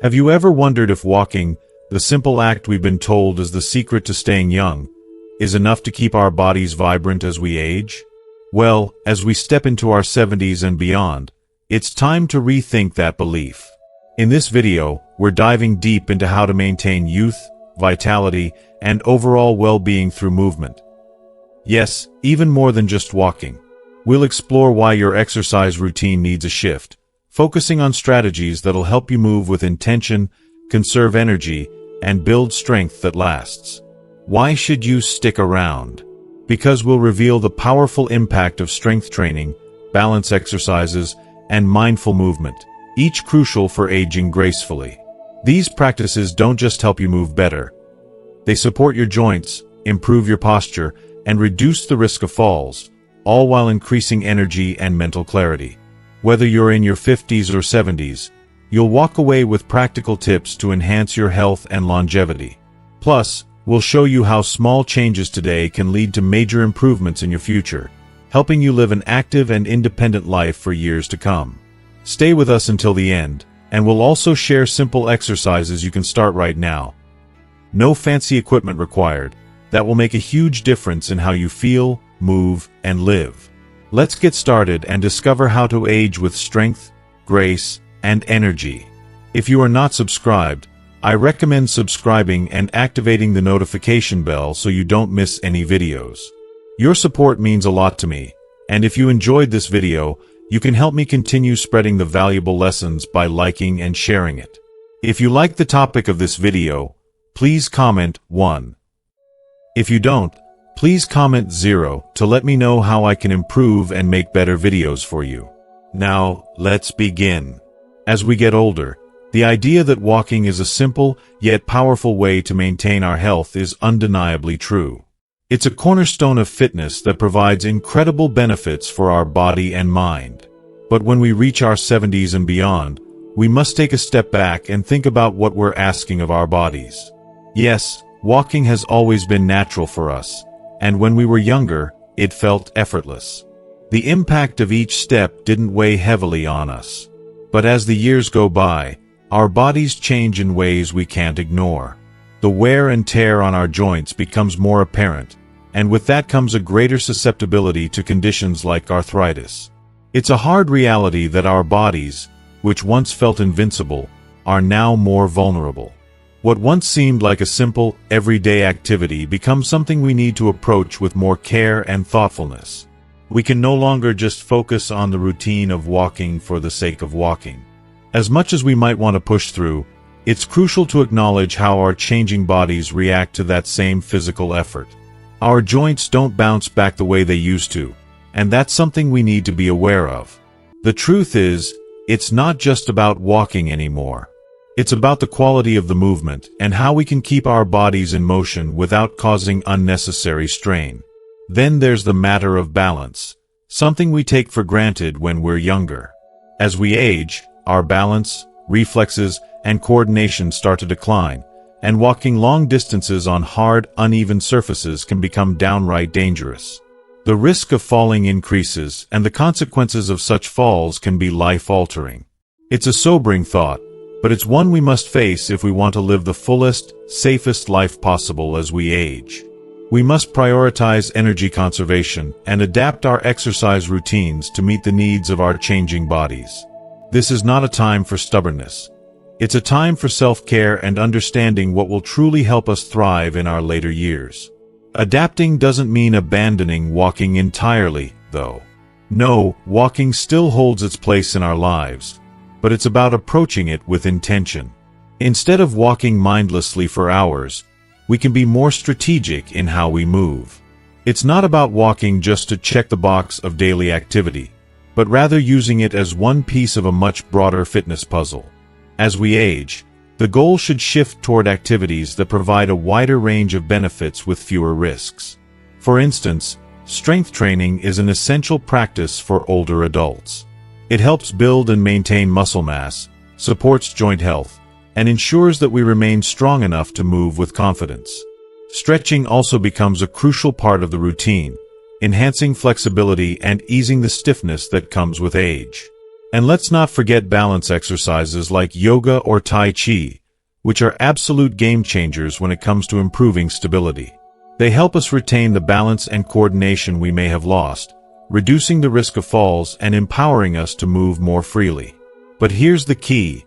Have you ever wondered if walking, the simple act we've been told is the secret to staying young, is enough to keep our bodies vibrant as we age? Well, as we step into our 70s and beyond, it's time to rethink that belief. In this video, we're diving deep into how to maintain youth, vitality, and overall well-being through movement. Yes, even more than just walking. We'll explore why your exercise routine needs a shift, focusing on strategies that'll help you move with intention, conserve energy, and build strength that lasts. Why should you stick around? Because we'll reveal the powerful impact of strength training, balance exercises, and mindful movement, each crucial for aging gracefully. These practices don't just help you move better. They support your joints, improve your posture, and reduce the risk of falls, all while increasing energy and mental clarity. Whether you're in your 50s or 70s, you'll walk away with practical tips to enhance your health and longevity. Plus, we'll show you how small changes today can lead to major improvements in your future, helping you live an active and independent life for years to come. Stay with us until the end, and we'll also share simple exercises you can start right now. No fancy equipment required. That will make a huge difference in how you feel, move, and live. Let's get started and discover how to age with strength, grace, and energy. If you are not subscribed, I recommend subscribing and activating the notification bell so you don't miss any videos. Your support means a lot to me, and if you enjoyed this video, you can help me continue spreading the valuable lessons by liking and sharing it. If you like the topic of this video, please comment 1. If you don't, please comment 0 to let me know how I can improve and make better videos for you. Now, let's begin. As we get older, the idea that walking is a simple yet powerful way to maintain our health is undeniably true. It's a cornerstone of fitness that provides incredible benefits for our body and mind. But when we reach our 70s and beyond, we must take a step back and think about what we're asking of our bodies. Yes, walking has always been natural for us, and when we were younger, it felt effortless. The impact of each step didn't weigh heavily on us. But as the years go by, our bodies change in ways we can't ignore. The wear and tear on our joints becomes more apparent, and with that comes a greater susceptibility to conditions like arthritis. It's a hard reality that our bodies, which once felt invincible, are now more vulnerable. What once seemed like a simple, everyday activity becomes something we need to approach with more care and thoughtfulness. We can no longer just focus on the routine of walking for the sake of walking. As much as we might want to push through, it's crucial to acknowledge how our changing bodies react to that same physical effort. Our joints don't bounce back the way they used to, and that's something we need to be aware of. The truth is, it's not just about walking anymore. It's about the quality of the movement and how we can keep our bodies in motion without causing unnecessary strain. Then there's the matter of balance, something we take for granted when we're younger. As we age, our balance, reflexes, and coordination start to decline, and walking long distances on hard, uneven surfaces can become downright dangerous. The risk of falling increases, and the consequences of such falls can be life-altering. It's a sobering thought, but it's one we must face if we want to live the fullest, safest life possible as we age. We must prioritize energy conservation and adapt our exercise routines to meet the needs of our changing bodies. This is not a time for stubbornness. It's a time for self-care and understanding what will truly help us thrive in our later years. Adapting doesn't mean abandoning walking entirely, though. No, walking still holds its place in our lives, but it's about approaching it with intention. Instead of walking mindlessly for hours, we can be more strategic in how we move. It's not about walking just to check the box of daily activity, but rather using it as one piece of a much broader fitness puzzle. As we age, the goal should shift toward activities that provide a wider range of benefits with fewer risks. For instance, strength training is an essential practice for older adults. It helps build and maintain muscle mass, supports joint health, and ensures that we remain strong enough to move with confidence. Stretching also becomes a crucial part of the routine, enhancing flexibility and easing the stiffness that comes with age. And let's not forget balance exercises like yoga or Tai Chi, which are absolute game changers when it comes to improving stability. They help us retain the balance and coordination we may have lost, reducing the risk of falls and empowering us to move more freely. But here's the key.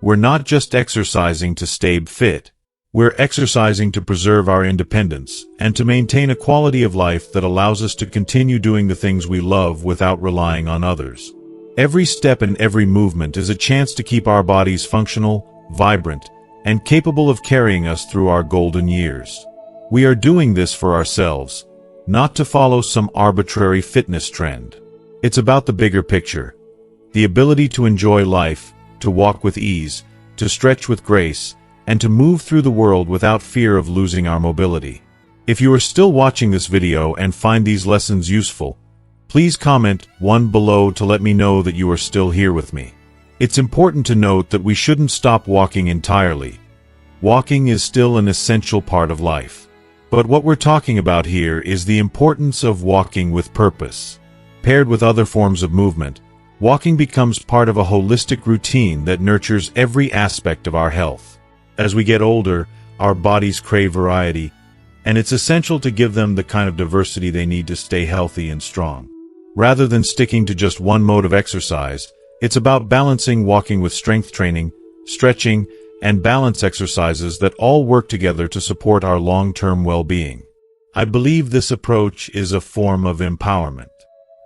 We're not just exercising to stay fit. We're exercising to preserve our independence and to maintain a quality of life that allows us to continue doing the things we love without relying on others. Every step and every movement is a chance to keep our bodies functional, vibrant, and capable of carrying us through our golden years. We are doing this for ourselves, not to follow some arbitrary fitness trend. It's about the bigger picture, the ability to enjoy life, to walk with ease, to stretch with grace, and to move through the world without fear of losing our mobility. If you are still watching this video and find these lessons useful, please comment 1 below to let me know that you are still here with me. It's important to note that we shouldn't stop walking entirely. Walking is still an essential part of life. But what we're talking about here is the importance of walking with purpose. Paired with other forms of movement, walking becomes part of a holistic routine that nurtures every aspect of our health. As we get older, our bodies crave variety, and it's essential to give them the kind of diversity they need to stay healthy and strong. Rather than sticking to just one mode of exercise, it's about balancing walking with strength training, stretching, and balance exercises that all work together to support our long-term well-being. I believe this approach is a form of empowerment.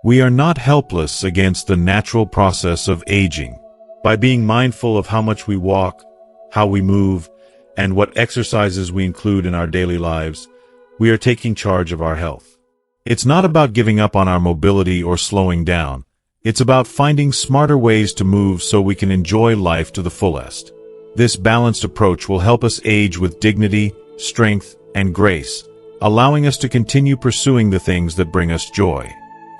We are not helpless against the natural process of aging. By being mindful of how much we walk, how we move, and what exercises we include in our daily lives, we are taking charge of our health. It's not about giving up on our mobility or slowing down. It's about finding smarter ways to move so we can enjoy life to the fullest. This balanced approach will help us age with dignity, strength, and grace, allowing us to continue pursuing the things that bring us joy.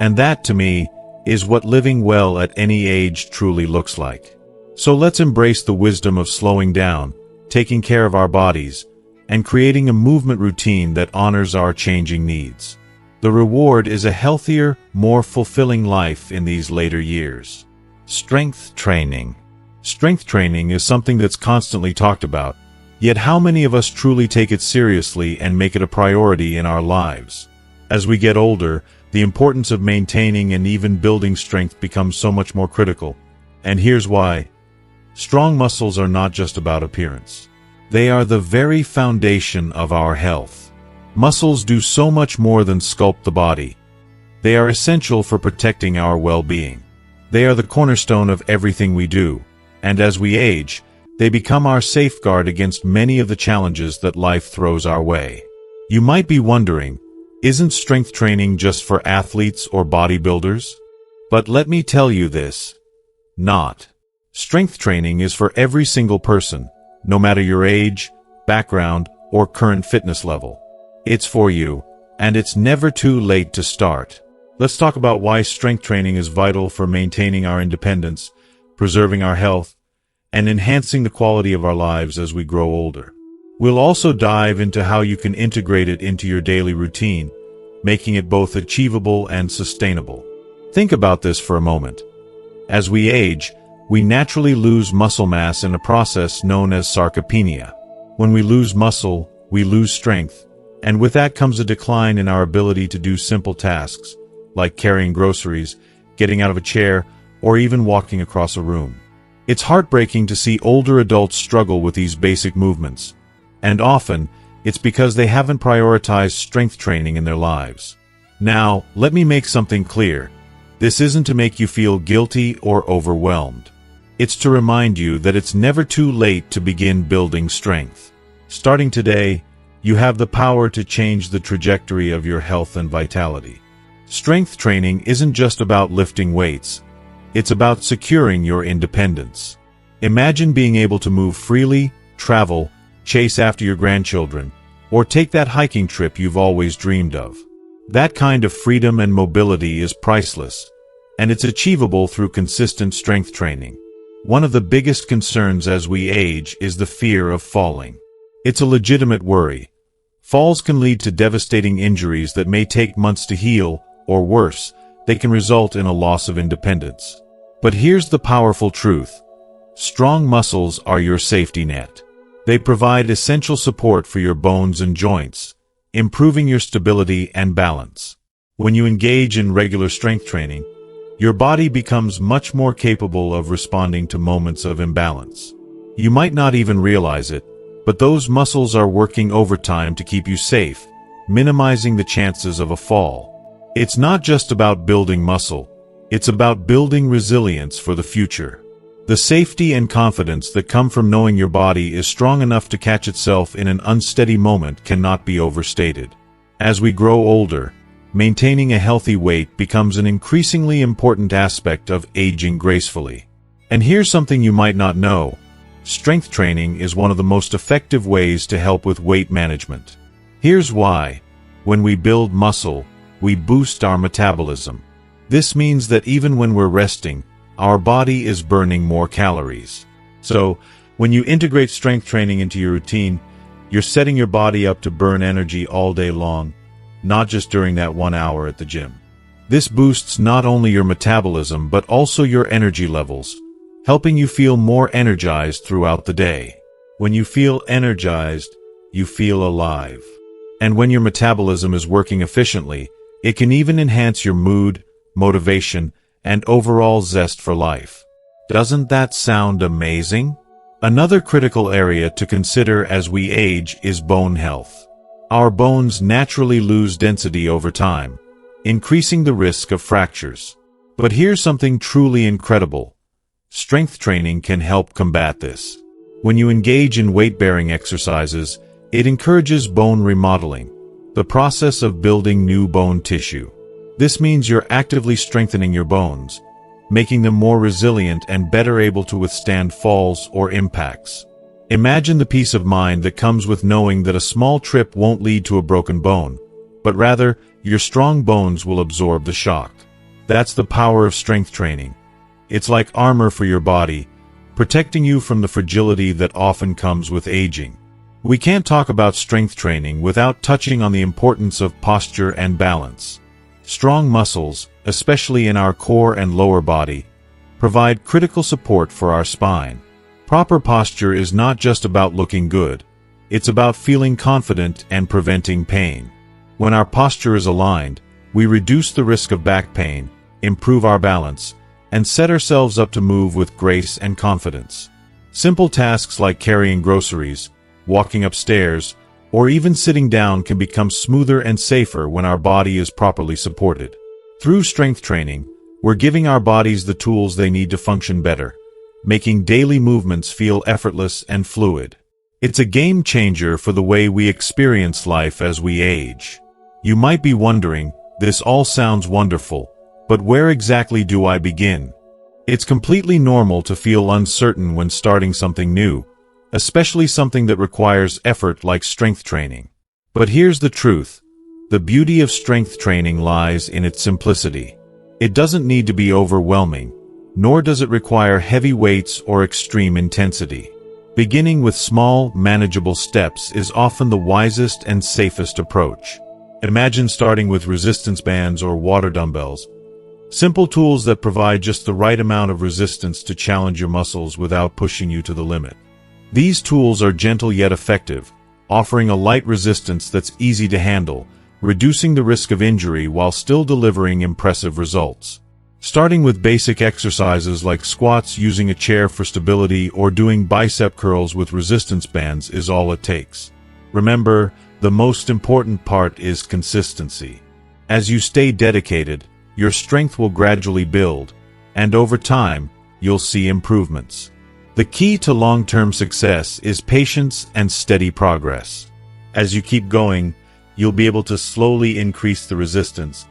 And that, to me, is what living well at any age truly looks like. So let's embrace the wisdom of slowing down, taking care of our bodies, and creating a movement routine that honors our changing needs. The reward is a healthier, more fulfilling life in these later years. Strength training. Strength training is something that's constantly talked about, yet how many of us truly take it seriously and make it a priority in our lives? As we get older, the importance of maintaining and even building strength becomes so much more critical. And here's why. Strong muscles are not just about appearance. They are the very foundation of our health. Muscles do so much more than sculpt the body. They are essential for protecting our well-being. They are the cornerstone of everything we do, and as we age, they become our safeguard against many of the challenges that life throws our way. You might be wondering, isn't strength training just for athletes or bodybuilders? But let me tell you this, not. Strength training is for every single person, no matter your age, background, or current fitness level. It's for you, and it's never too late to start. Let's talk about why strength training is vital for maintaining our independence, preserving our health, and enhancing the quality of our lives as we grow older. We'll also dive into how you can integrate it into your daily routine, making it both achievable and sustainable. Think about this for a moment. As we age, we naturally lose muscle mass in a process known as sarcopenia. When we lose muscle, we lose strength, and with that comes a decline in our ability to do simple tasks, like carrying groceries, getting out of a chair, or even walking across a room. It's heartbreaking to see older adults struggle with these basic movements, and often, it's because they haven't prioritized strength training in their lives. Now, let me make something clear. This isn't to make you feel guilty or overwhelmed. It's to remind you that it's never too late to begin building strength. Starting today, you have the power to change the trajectory of your health and vitality. Strength training isn't just about lifting weights. It's about securing your independence. Imagine being able to move freely, travel, chase after your grandchildren, or take that hiking trip you've always dreamed of. That kind of freedom and mobility is priceless, and it's achievable through consistent strength training. One of the biggest concerns as we age is the fear of falling. It's a legitimate worry. Falls can lead to devastating injuries that may take months to heal, or worse, they can result in a loss of independence. But here's the powerful truth. Strong muscles are your safety net. They provide essential support for your bones and joints, improving your stability and balance. When you engage in regular strength training, your body becomes much more capable of responding to moments of imbalance. You might not even realize it, but those muscles are working overtime to keep you safe, minimizing the chances of a fall. It's not just about building muscle, it's about building resilience for the future. The safety and confidence that come from knowing your body is strong enough to catch itself in an unsteady moment cannot be overstated. As we grow older, maintaining a healthy weight becomes an increasingly important aspect of aging gracefully. And here's something you might not know. Strength training is one of the most effective ways to help with weight management. Here's why. When we build muscle, we boost our metabolism. This means that even when we're resting, our body is burning more calories. So, when you integrate strength training into your routine, you're setting your body up to burn energy all day long, not just during that 1 hour at the gym. This boosts not only your metabolism but also your energy levels, helping you feel more energized throughout the day. When you feel energized, you feel alive. And when your metabolism is working efficiently, it can even enhance your mood, motivation, and overall zest for life. Doesn't that sound amazing? Another critical area to consider as we age is bone health. Our bones naturally lose density over time, increasing the risk of fractures. But here's something truly incredible. Strength training can help combat this. When you engage in weight-bearing exercises, it encourages bone remodeling, the process of building new bone tissue. This means you're actively strengthening your bones, making them more resilient and better able to withstand falls or impacts. Imagine the peace of mind that comes with knowing that a small trip won't lead to a broken bone, but rather, your strong bones will absorb the shock. That's the power of strength training. It's like armor for your body, protecting you from the fragility that often comes with aging. We can't talk about strength training without touching on the importance of posture and balance. Strong muscles, especially in our core and lower body, provide critical support for our spine. Proper posture is not just about looking good, it's about feeling confident and preventing pain. When our posture is aligned, we reduce the risk of back pain, improve our balance, and set ourselves up to move with grace and confidence. Simple tasks like carrying groceries, walking upstairs, or even sitting down can become smoother and safer when our body is properly supported. Through strength training, we're giving our bodies the tools they need to function better, making daily movements feel effortless and fluid. It's a game changer for the way we experience life as we age. You might be wondering, this all sounds wonderful, but where exactly do I begin? It's completely normal to feel uncertain when starting something new, especially something that requires effort like strength training. But here's the truth. The beauty of strength training lies in its simplicity. It doesn't need to be overwhelming, nor does it require heavy weights or extreme intensity. Beginning with small, manageable steps is often the wisest and safest approach. Imagine starting with resistance bands or water dumbbells, simple tools that provide just the right amount of resistance to challenge your muscles without pushing you to the limit. These tools are gentle yet effective, offering a light resistance that's easy to handle, reducing the risk of injury while still delivering impressive results. Starting with basic exercises like squats using a chair for stability or doing bicep curls with resistance bands is all it takes. Remember, the most important part is consistency. As you stay dedicated, your strength will gradually build, and over time, you'll see improvements. The key to long-term success is patience and steady progress. As you keep going, you'll be able to slowly increase the resistance,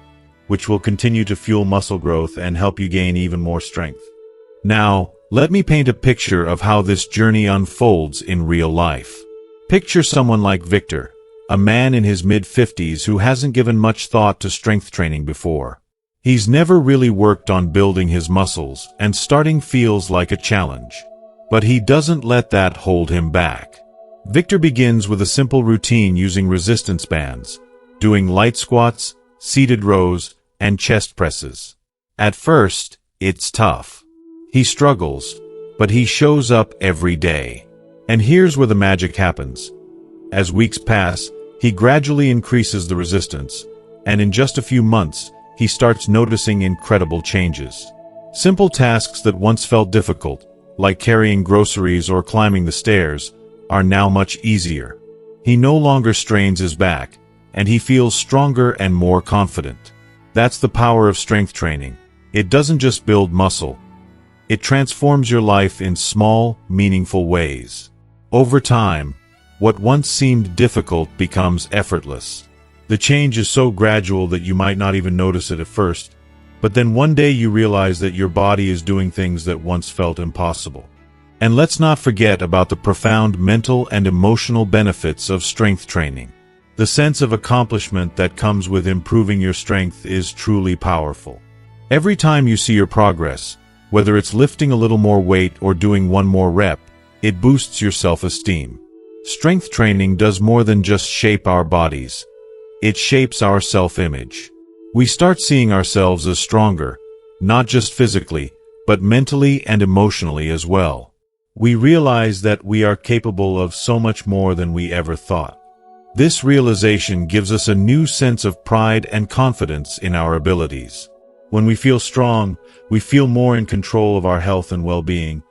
which will continue to fuel muscle growth and help you gain even more strength. Now, let me paint a picture of how this journey unfolds in real life. Picture someone like Victor, a man in his mid-50s who hasn't given much thought to strength training before. He's never really worked on building his muscles, and starting feels like a challenge. But he doesn't let that hold him back. Victor begins with a simple routine using resistance bands, doing light squats, seated rows, and chest presses. At first, it's tough. He struggles, but he shows up every day. And here's where the magic happens. As weeks pass, he gradually increases the resistance, and in just a few months, he starts noticing incredible changes. Simple tasks that once felt difficult, like carrying groceries or climbing the stairs, are now much easier. He no longer strains his back, and he feels stronger and more confident. That's the power of strength training. It doesn't just build muscle. It transforms your life in small, meaningful ways. Over time, what once seemed difficult becomes effortless. The change is so gradual that you might not even notice it at first, but then one day you realize that your body is doing things that once felt impossible. And let's not forget about the profound mental and emotional benefits of strength training. The sense of accomplishment that comes with improving your strength is truly powerful. Every time you see your progress, whether it's lifting a little more weight or doing one more rep, it boosts your self-esteem. Strength training does more than just shape our bodies. It shapes our self-image. We start seeing ourselves as stronger, not just physically, but mentally and emotionally as well. We realize that we are capable of so much more than we ever thought. This realization gives us a new sense of pride and confidence in our abilities. When we feel strong, we feel more in control of our health and well-being,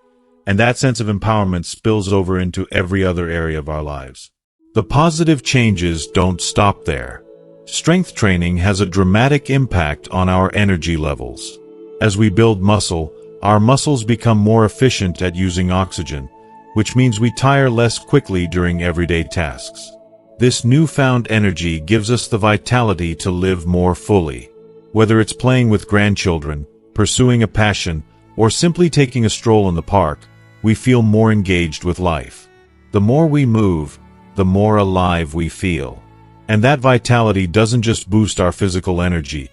and that sense of empowerment spills over into every other area of our lives. The positive changes don't stop there. Strength training has a dramatic impact on our energy levels. As we build muscle, our muscles become more efficient at using oxygen, which means we tire less quickly during everyday tasks. This newfound energy gives us the vitality to live more fully. Whether it's playing with grandchildren, pursuing a passion, or simply taking a stroll in the park, we feel more engaged with life. The more we move, the more alive we feel. And that vitality doesn't just boost our physical energy.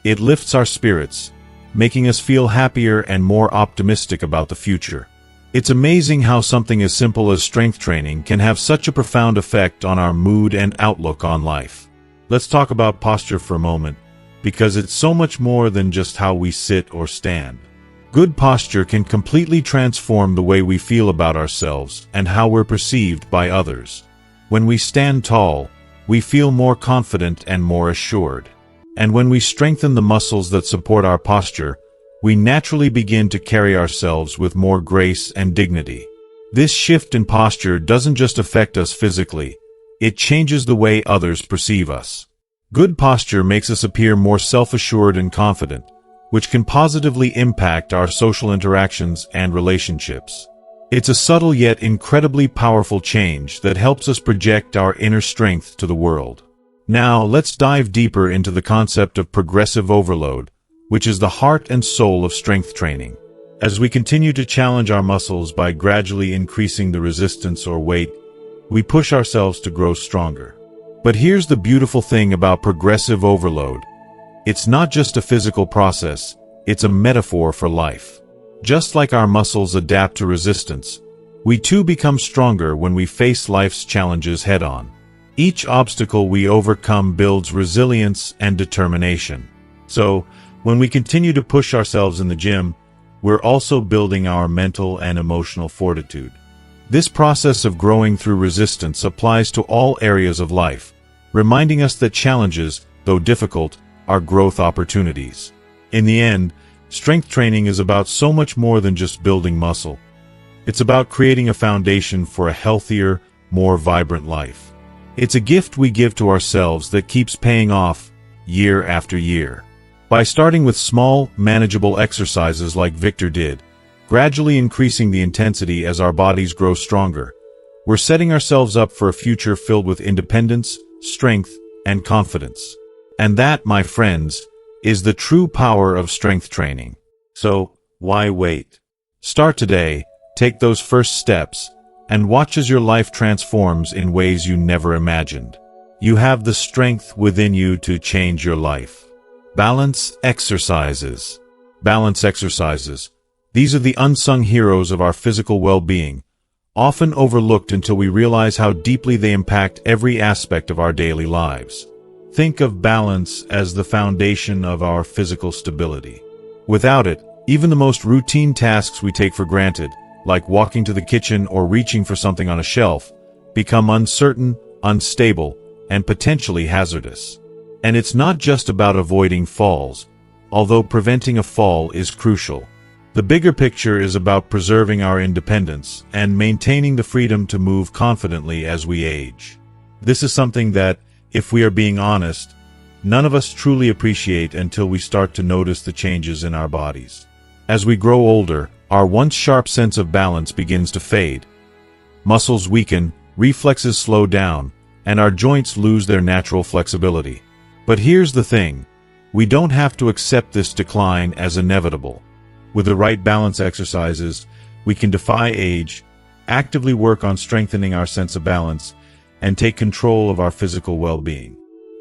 It lifts our spirits, making us feel happier and more optimistic about the future. It's amazing how something as simple as strength training can have such a profound effect on our mood and outlook on life. Let's talk about posture for a moment, because it's so much more than just how we sit or stand. Good posture can completely transform the way we feel about ourselves and how we're perceived by others. When we stand tall, we feel more confident and more assured. And when we strengthen the muscles that support our posture, we naturally begin to carry ourselves with more grace and dignity. This shift in posture doesn't just affect us physically, it changes the way others perceive us. Good posture makes us appear more self-assured and confident, which can positively impact our social interactions and relationships. It's a subtle yet incredibly powerful change that helps us project our inner strength to the world. Now, let's dive deeper into the concept of progressive overload, which is the heart and soul of strength training. As we continue to challenge our muscles by gradually increasing the resistance or weight, we push ourselves to grow stronger. But here's the beautiful thing about progressive overload. It's not just a physical process, it's a metaphor for life. Just like our muscles adapt to resistance, we too become stronger when we face life's challenges head-on. Each obstacle we overcome builds resilience and determination. So, when we continue to push ourselves in the gym, we're also building our mental and emotional fortitude. This process of growing through resistance applies to all areas of life, reminding us that challenges, though difficult, are growth opportunities. In the end, strength training is about so much more than just building muscle. It's about creating a foundation for a healthier, more vibrant life. It's a gift we give to ourselves that keeps paying off year after year. By starting with small, manageable exercises like Victor did, gradually increasing the intensity as our bodies grow stronger, we're setting ourselves up for a future filled with independence, strength, and confidence. And that, my friends, is the true power of strength training. So, why wait? Start today, take those first steps, and watch as your life transforms in ways you never imagined. You have the strength within you to change your life. Balance exercises. Balance exercises. These are the unsung heroes of our physical well-being, often overlooked until we realize how deeply they impact every aspect of our daily lives. Think of balance as the foundation of our physical stability. Without it, Even the most routine tasks we take for granted, like walking to the kitchen or reaching for something on a shelf, become uncertain, unstable, and potentially hazardous. And it's not just about avoiding falls, although preventing a fall is crucial. The bigger picture is about preserving our independence and maintaining the freedom to move confidently as we age. This is something that, if we are being honest, none of us truly appreciate until we start to notice the changes in our bodies. As we grow older, our once sharp sense of balance begins to fade. Muscles weaken, reflexes slow down, and our joints lose their natural flexibility. But here's the thing, we don't have to accept this decline as inevitable. With the right balance exercises, we can defy age, actively work on strengthening our sense of balance, and take control of our physical well-being.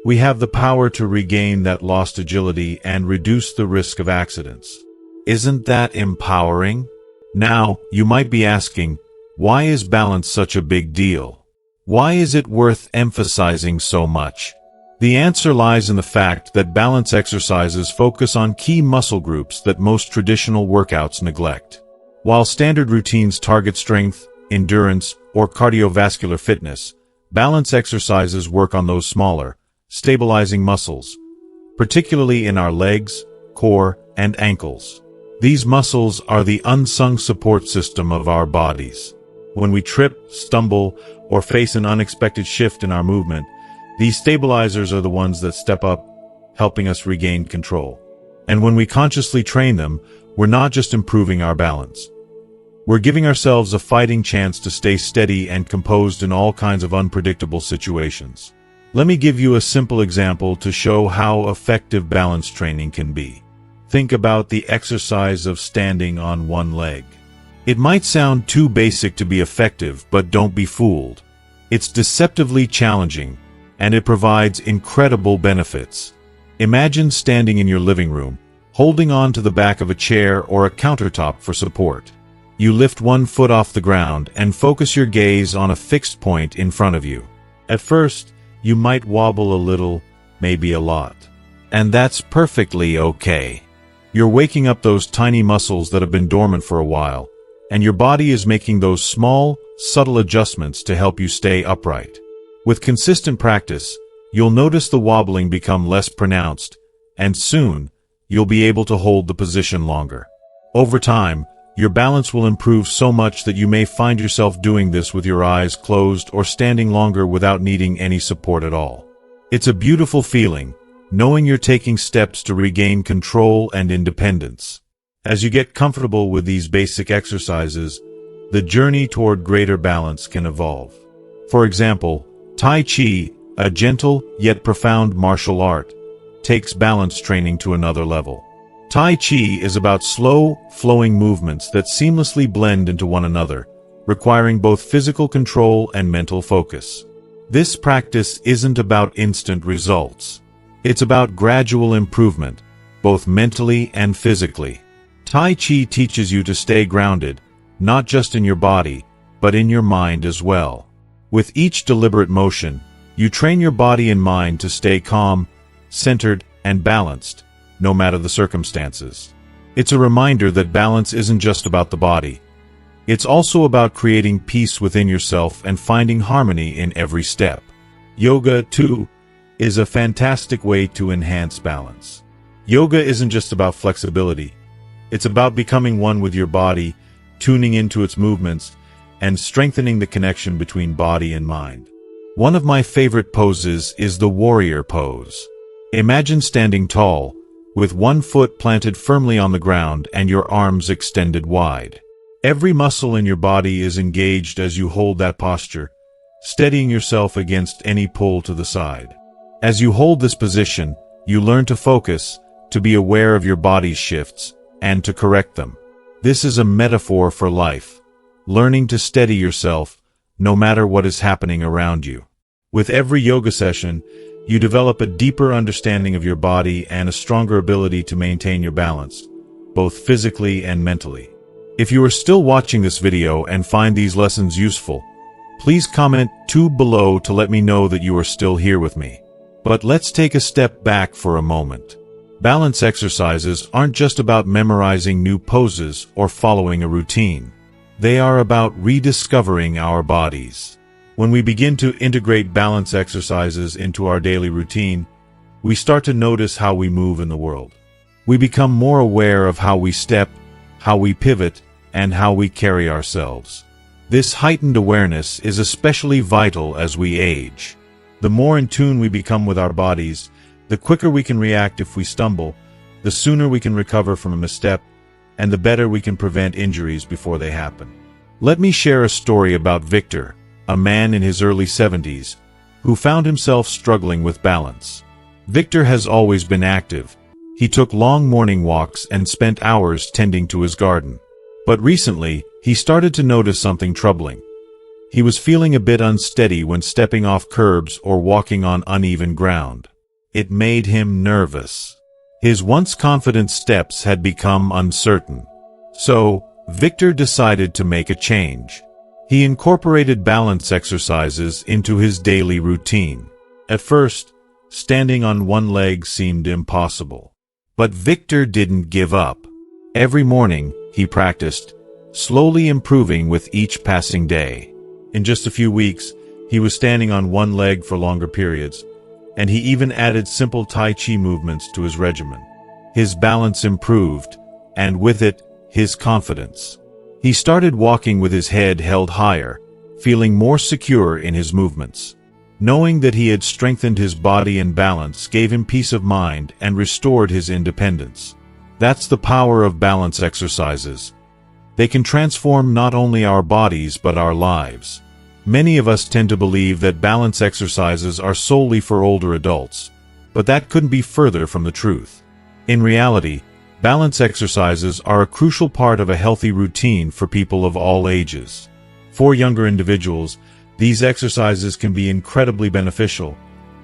We have the power to regain that lost agility and reduce the risk of accidents. Isn't that empowering? Now, you might be asking, why is balance such a big deal? Why is it worth emphasizing so much? The answer lies in the fact that balance exercises focus on key muscle groups that most traditional workouts neglect. While standard routines target strength, endurance, or cardiovascular fitness, balance exercises work on those smaller, stabilizing muscles, particularly in our legs, core, and ankles. These muscles are the unsung support system of our bodies. When we trip, stumble, or face an unexpected shift in our movement, these stabilizers are the ones that step up, helping us regain control. And when we consciously train them, we're not just improving our balance. We're giving ourselves a fighting chance to stay steady and composed in all kinds of unpredictable situations. Let me give you a simple example to show how effective balance training can be. Think about the exercise of standing on one leg. It might sound too basic to be effective, but don't be fooled. It's deceptively challenging, and it provides incredible benefits. Imagine standing in your living room, holding on to the back of a chair or a countertop for support. You lift one foot off the ground and focus your gaze on a fixed point in front of you. At first, you might wobble a little, maybe a lot. And that's perfectly okay. You're waking up those tiny muscles that have been dormant for a while, and your body is making those small, subtle adjustments to help you stay upright. With consistent practice, you'll notice the wobbling become less pronounced, and soon, you'll be able to hold the position longer. Over time, your balance will improve so much that you may find yourself doing this with your eyes closed or standing longer without needing any support at all. It's a beautiful feeling, knowing you're taking steps to regain control and independence. As you get comfortable with these basic exercises, the journey toward greater balance can evolve. For example, Tai Chi, a gentle yet profound martial art, takes balance training to another level. Tai Chi is about slow, flowing movements that seamlessly blend into one another, requiring both physical control and mental focus. This practice isn't about instant results. It's about gradual improvement, both mentally and physically. Tai Chi teaches you to stay grounded, not just in your body, but in your mind as well. With each deliberate motion, you train your body and mind to stay calm, centered, and balanced, no matter the circumstances. It's a reminder that balance isn't just about the body. It's also about creating peace within yourself and finding harmony in every step. Yoga, too, is a fantastic way to enhance balance. Yoga isn't just about flexibility. It's about becoming one with your body, tuning into its movements, and strengthening the connection between body and mind. One of my favorite poses is the warrior pose. Imagine standing tall, with one foot planted firmly on the ground and your arms extended wide. Every muscle in your body is engaged as you hold that posture, steadying yourself against any pull to the side. As you hold this position, you learn to focus, to be aware of your body's shifts, and to correct them. This is a metaphor for life, learning to steady yourself, no matter what is happening around you. With every yoga session, you develop a deeper understanding of your body and a stronger ability to maintain your balance, both physically and mentally. If you are still watching this video and find these lessons useful, please comment below to let me know that you are still here with me. But let's take a step back for a moment. Balance exercises aren't just about memorizing new poses or following a routine. They are about rediscovering our bodies. When we begin to integrate balance exercises into our daily routine, we start to notice how we move in the world. We become more aware of how we step, how we pivot, and how we carry ourselves. This heightened awareness is especially vital as we age. The more in tune we become with our bodies, the quicker we can react if we stumble, the sooner we can recover from a misstep, and the better we can prevent injuries before they happen. Let me share a story about Victor, a man in his early 70s, who found himself struggling with balance. Victor has always been active. He took long morning walks and spent hours tending to his garden. But recently, he started to notice something troubling. He was feeling a bit unsteady when stepping off curbs or walking on uneven ground. It made him nervous. His once confident steps had become uncertain. So, Victor decided to make a change. He incorporated balance exercises into his daily routine. At first, standing on one leg seemed impossible. But Victor didn't give up. Every morning, he practiced, slowly improving with each passing day. In just a few weeks, he was standing on one leg for longer periods, and he even added simple Tai Chi movements to his regimen. His balance improved, and with it, his confidence. He started walking with his head held higher, feeling more secure in his movements. Knowing that he had strengthened his body and balance gave him peace of mind and restored his independence. That's the power of balance exercises. They can transform not only our bodies but our lives. Many of us tend to believe that balance exercises are solely for older adults, but that couldn't be further from the truth. In reality, balance exercises are a crucial part of a healthy routine for people of all ages. For younger individuals, these exercises can be incredibly beneficial,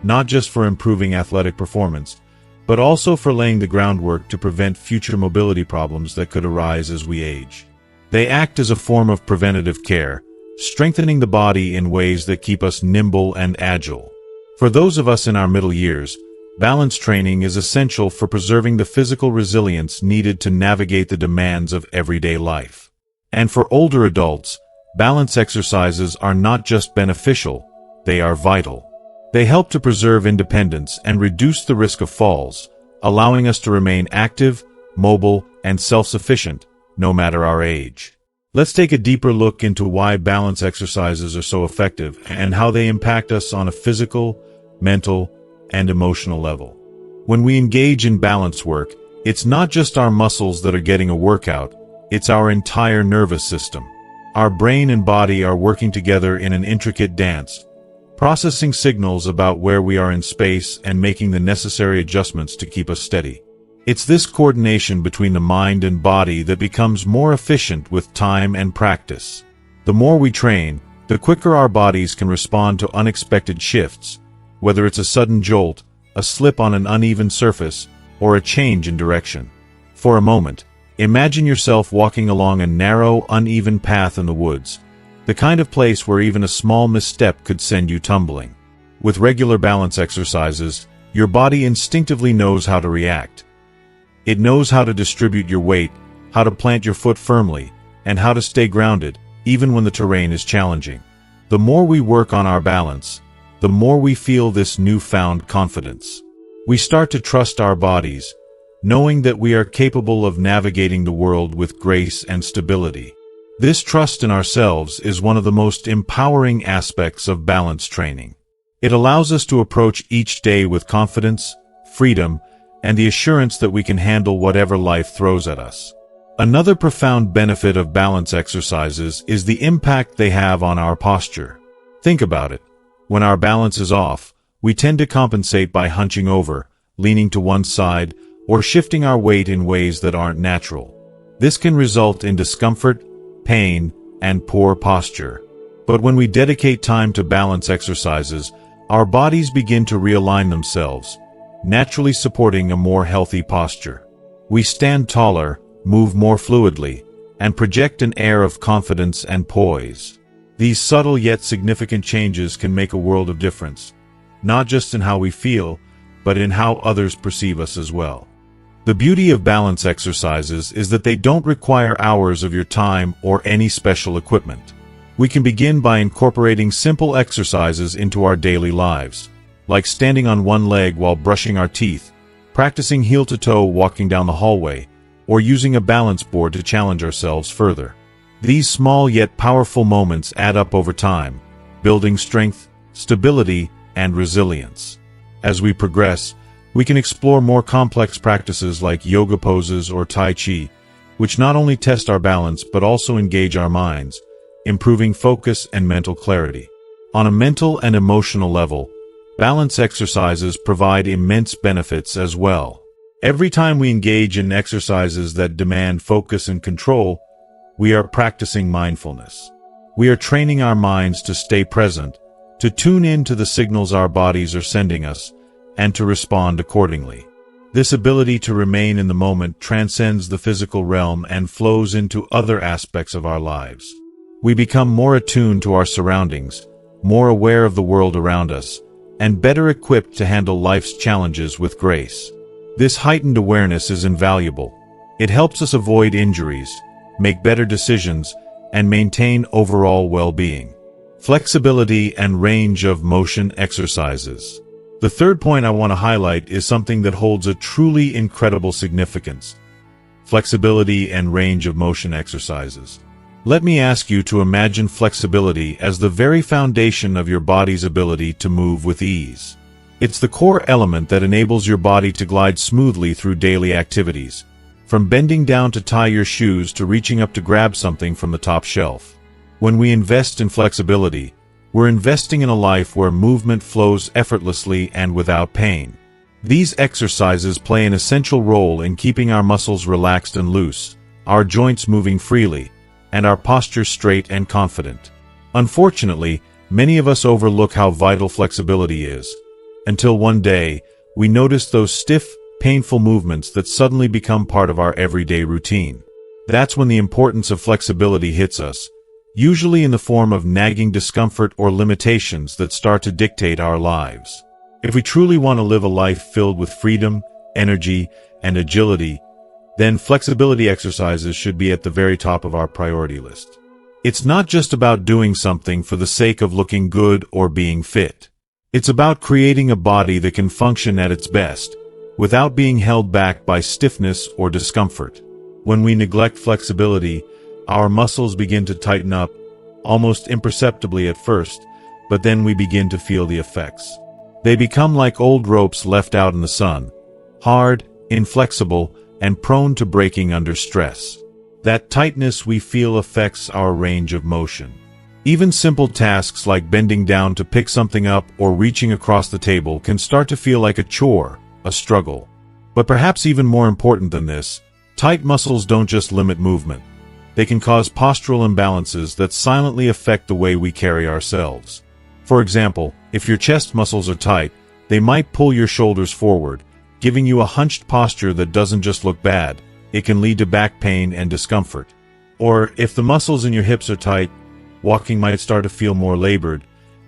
not just for improving athletic performance, but also for laying the groundwork to prevent future mobility problems that could arise as we age. They act as a form of preventative care, strengthening the body in ways that keep us nimble and agile. For those of us in our middle years, balance training is essential for preserving the physical resilience needed to navigate the demands of everyday life. And for older adults, balance exercises are not just beneficial, they are vital. They help to preserve independence and reduce the risk of falls, allowing us to remain active, mobile, and self-sufficient, no matter our age. Let's take a deeper look into why balance exercises are so effective and how they impact us on a physical, mental, and emotional level. When we engage in balance work, it's not just our muscles that are getting a workout, it's our entire nervous system. Our brain and body are working together in an intricate dance, processing signals about where we are in space and making the necessary adjustments to keep us steady. It's this coordination between the mind and body that becomes more efficient with time and practice. The more we train, the quicker our bodies can respond to unexpected shifts, whether it's a sudden jolt, a slip on an uneven surface, or a change in direction. For a moment, imagine yourself walking along a narrow, uneven path in the woods, the kind of place where even a small misstep could send you tumbling. With regular balance exercises, your body instinctively knows how to react. It knows how to distribute your weight, how to plant your foot firmly, and how to stay grounded, even when the terrain is challenging. The more we work on our balance, the more we feel this newfound confidence. We start to trust our bodies, knowing that we are capable of navigating the world with grace and stability. This trust in ourselves is one of the most empowering aspects of balance training. It allows us to approach each day with confidence, freedom, and the assurance that we can handle whatever life throws at us. Another profound benefit of balance exercises is the impact they have on our posture. Think about it. When our balance is off, we tend to compensate by hunching over, leaning to one side, or shifting our weight in ways that aren't natural. This can result in discomfort, pain, and poor posture. But when we dedicate time to balance exercises, our bodies begin to realign themselves, naturally supporting a more healthy posture. We stand taller, move more fluidly, and project an air of confidence and poise. These subtle yet significant changes can make a world of difference, not just in how we feel, but in how others perceive us as well. The beauty of balance exercises is that they don't require hours of your time or any special equipment. We can begin by incorporating simple exercises into our daily lives, like standing on one leg while brushing our teeth, practicing heel-to-toe walking down the hallway, or using a balance board to challenge ourselves further. These small yet powerful moments add up over time, building strength, stability, and resilience. As we progress, we can explore more complex practices like yoga poses or Tai Chi, which not only test our balance but also engage our minds, improving focus and mental clarity. On a mental and emotional level, balance exercises provide immense benefits as well. Every time we engage in exercises that demand focus and control, we are practicing mindfulness. We are training our minds to stay present, to tune in to the signals our bodies are sending us, and to respond accordingly. This ability to remain in the moment transcends the physical realm and flows into other aspects of our lives. We become more attuned to our surroundings, more aware of the world around us, and better equipped to handle life's challenges with grace. This heightened awareness is invaluable. It helps us avoid injuries, make better decisions, and maintain overall well-being. Flexibility and range of motion exercises. The third point I want to highlight is something that holds a truly incredible significance: flexibility and range of motion exercises. Let me ask you to imagine flexibility as the very foundation of your body's ability to move with ease. It's the core element that enables your body to glide smoothly through daily activities, from bending down to tie your shoes to reaching up to grab something from the top shelf. When we invest in flexibility, we're investing in a life where movement flows effortlessly and without pain. These exercises play an essential role in keeping our muscles relaxed and loose, our joints moving freely, and our posture straight and confident. Unfortunately, many of us overlook how vital flexibility is, until one day, we notice those stiff, painful movements that suddenly become part of our everyday routine. That's when the importance of flexibility hits us, usually in the form of nagging discomfort or limitations that start to dictate our lives. If we truly want to live a life filled with freedom, energy, and agility, then flexibility exercises should be at the very top of our priority list. It's not just about doing something for the sake of looking good or being fit. It's about creating a body that can function at its best, without being held back by stiffness or discomfort. When we neglect flexibility, our muscles begin to tighten up, almost imperceptibly at first, but then we begin to feel the effects. They become like old ropes left out in the sun, hard, inflexible, and prone to breaking under stress. That tightness we feel affects our range of motion. Even simple tasks like bending down to pick something up or reaching across the table can start to feel like a chore, a struggle. But perhaps even more important than this, tight muscles don't just limit movement. They can cause postural imbalances that silently affect the way we carry ourselves. For example, if your chest muscles are tight, they might pull your shoulders forward, giving you a hunched posture that doesn't just look bad, it can lead to back pain and discomfort. Or if the muscles in your hips are tight, walking might start to feel more labored,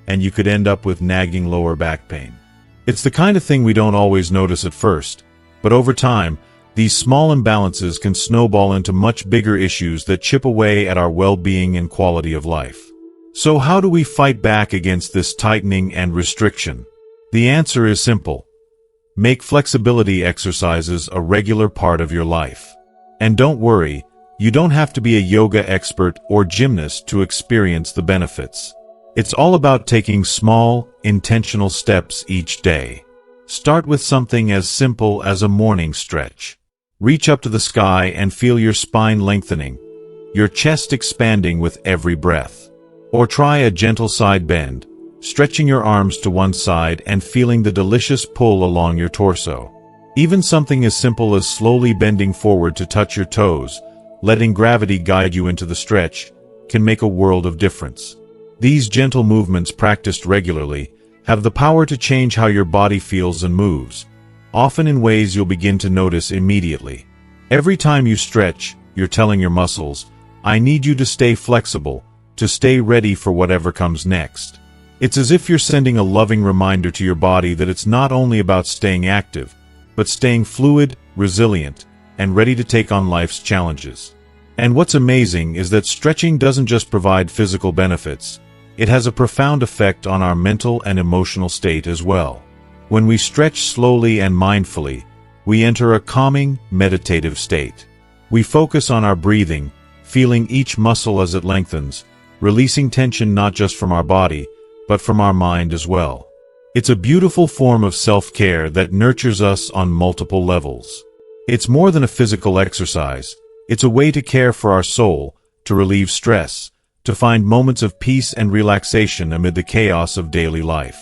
and you could end up with nagging lower back pain. It's the kind of thing we don't always notice at first, but over time, these small imbalances can snowball into much bigger issues that chip away at our well-being and quality of life. So how do we fight back against this tightening and restriction? The answer is simple. Make flexibility exercises a regular part of your life. And don't worry, you don't have to be a yoga expert or gymnast to experience the benefits. It's all about taking small, intentional steps each day. Start with something as simple as a morning stretch. Reach up to the sky and feel your spine lengthening, your chest expanding with every breath. Or try a gentle side bend, stretching your arms to one side and feeling the delicious pull along your torso. Even something as simple as slowly bending forward to touch your toes, letting gravity guide you into the stretch, can make a world of difference. These gentle movements practiced regularly have the power to change how your body feels and moves, often in ways you'll begin to notice immediately. Every time you stretch, you're telling your muscles, I need you to stay flexible, to stay ready for whatever comes next. It's as if you're sending a loving reminder to your body that it's not only about staying active, but staying fluid, resilient, and ready to take on life's challenges. And what's amazing is that stretching doesn't just provide physical benefits, it has a profound effect on our mental and emotional state as well. When we stretch slowly and mindfully, we enter a calming, meditative state. We focus on our breathing, feeling each muscle as it lengthens, releasing tension not just from our body, but from our mind as well. It's a beautiful form of self-care that nurtures us on multiple levels. It's more than a physical exercise. It's a way to care for our soul, to relieve stress, to find moments of peace and relaxation amid the chaos of daily life.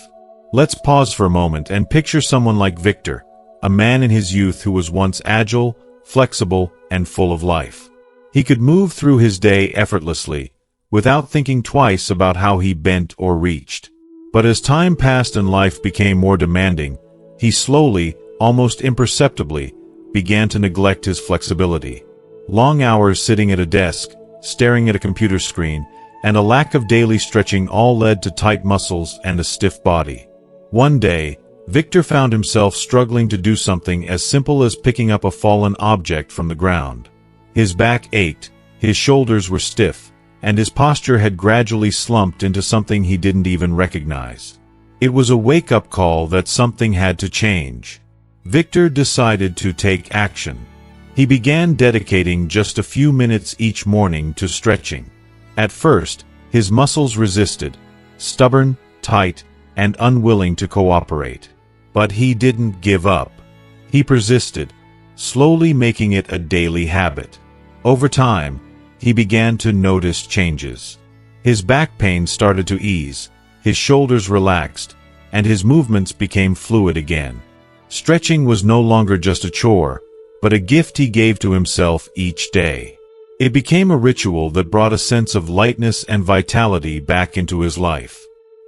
Let's pause for a moment and picture someone like Victor, a man in his youth who was once agile, flexible, and full of life. He could move through his day effortlessly, without thinking twice about how he bent or reached. But as time passed and life became more demanding, he slowly, almost imperceptibly, began to neglect his flexibility. Long hours sitting at a desk, staring at a computer screen, and a lack of daily stretching all led to tight muscles and a stiff body. One day, Victor found himself struggling to do something as simple as picking up a fallen object from the ground. His back ached, his shoulders were stiff, and his posture had gradually slumped into something he didn't even recognize. It was a wake-up call that something had to change. Victor decided to take action. He began dedicating just a few minutes each morning to stretching. At first, his muscles resisted, stubborn, tight, and unwilling to cooperate. But he didn't give up. He persisted, slowly making it a daily habit. Over time, he began to notice changes. His back pain started to ease, his shoulders relaxed, and his movements became fluid again. Stretching was no longer just a chore, but a gift he gave to himself each day. It became a ritual that brought a sense of lightness and vitality back into his life.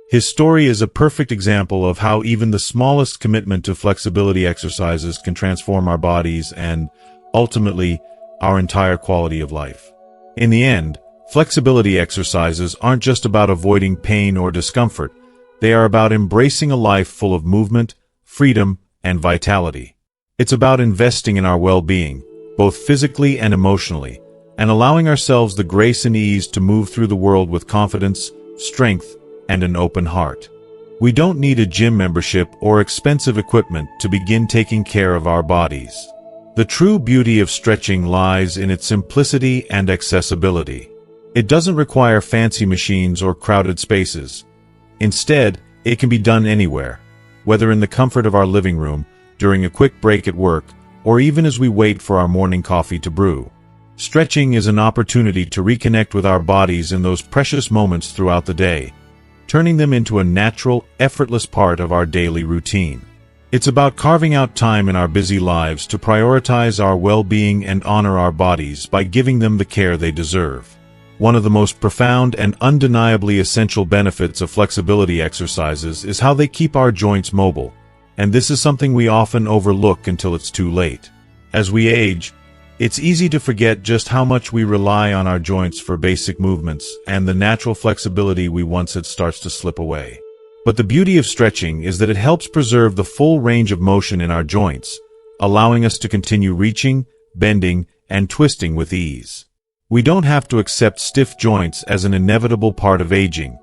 His story is a perfect example of how even the smallest commitment to flexibility exercises can transform our bodies and, ultimately, our entire quality of life. In the end, flexibility exercises aren't just about avoiding pain or discomfort. They are about embracing a life full of movement, freedom, and vitality. It's about investing in our well-being, both physically and emotionally, and allowing ourselves the grace and ease to move through the world with confidence, strength, and an open heart. We don't need a gym membership or expensive equipment to begin taking care of our bodies. The true beauty of stretching lies in its simplicity and accessibility. It doesn't require fancy machines or crowded spaces. Instead, it can be done anywhere, whether in the comfort of our living room, during a quick break at work, or even as we wait for our morning coffee to brew. Stretching is an opportunity to reconnect with our bodies in those precious moments throughout the day, turning them into a natural, effortless part of our daily routine. It's about carving out time in our busy lives to prioritize our well-being and honor our bodies by giving them the care they deserve. One of the most profound and undeniably essential benefits of flexibility exercises is how they keep our joints mobile, and this is something we often overlook until it's too late. As we age, it's easy to forget just how much we rely on our joints for basic movements, and the natural flexibility we once had starts to slip away. But the beauty of stretching is that it helps preserve the full range of motion in our joints, allowing us to continue reaching, bending, and twisting with ease. We don't have to accept stiff joints as an inevitable part of aging.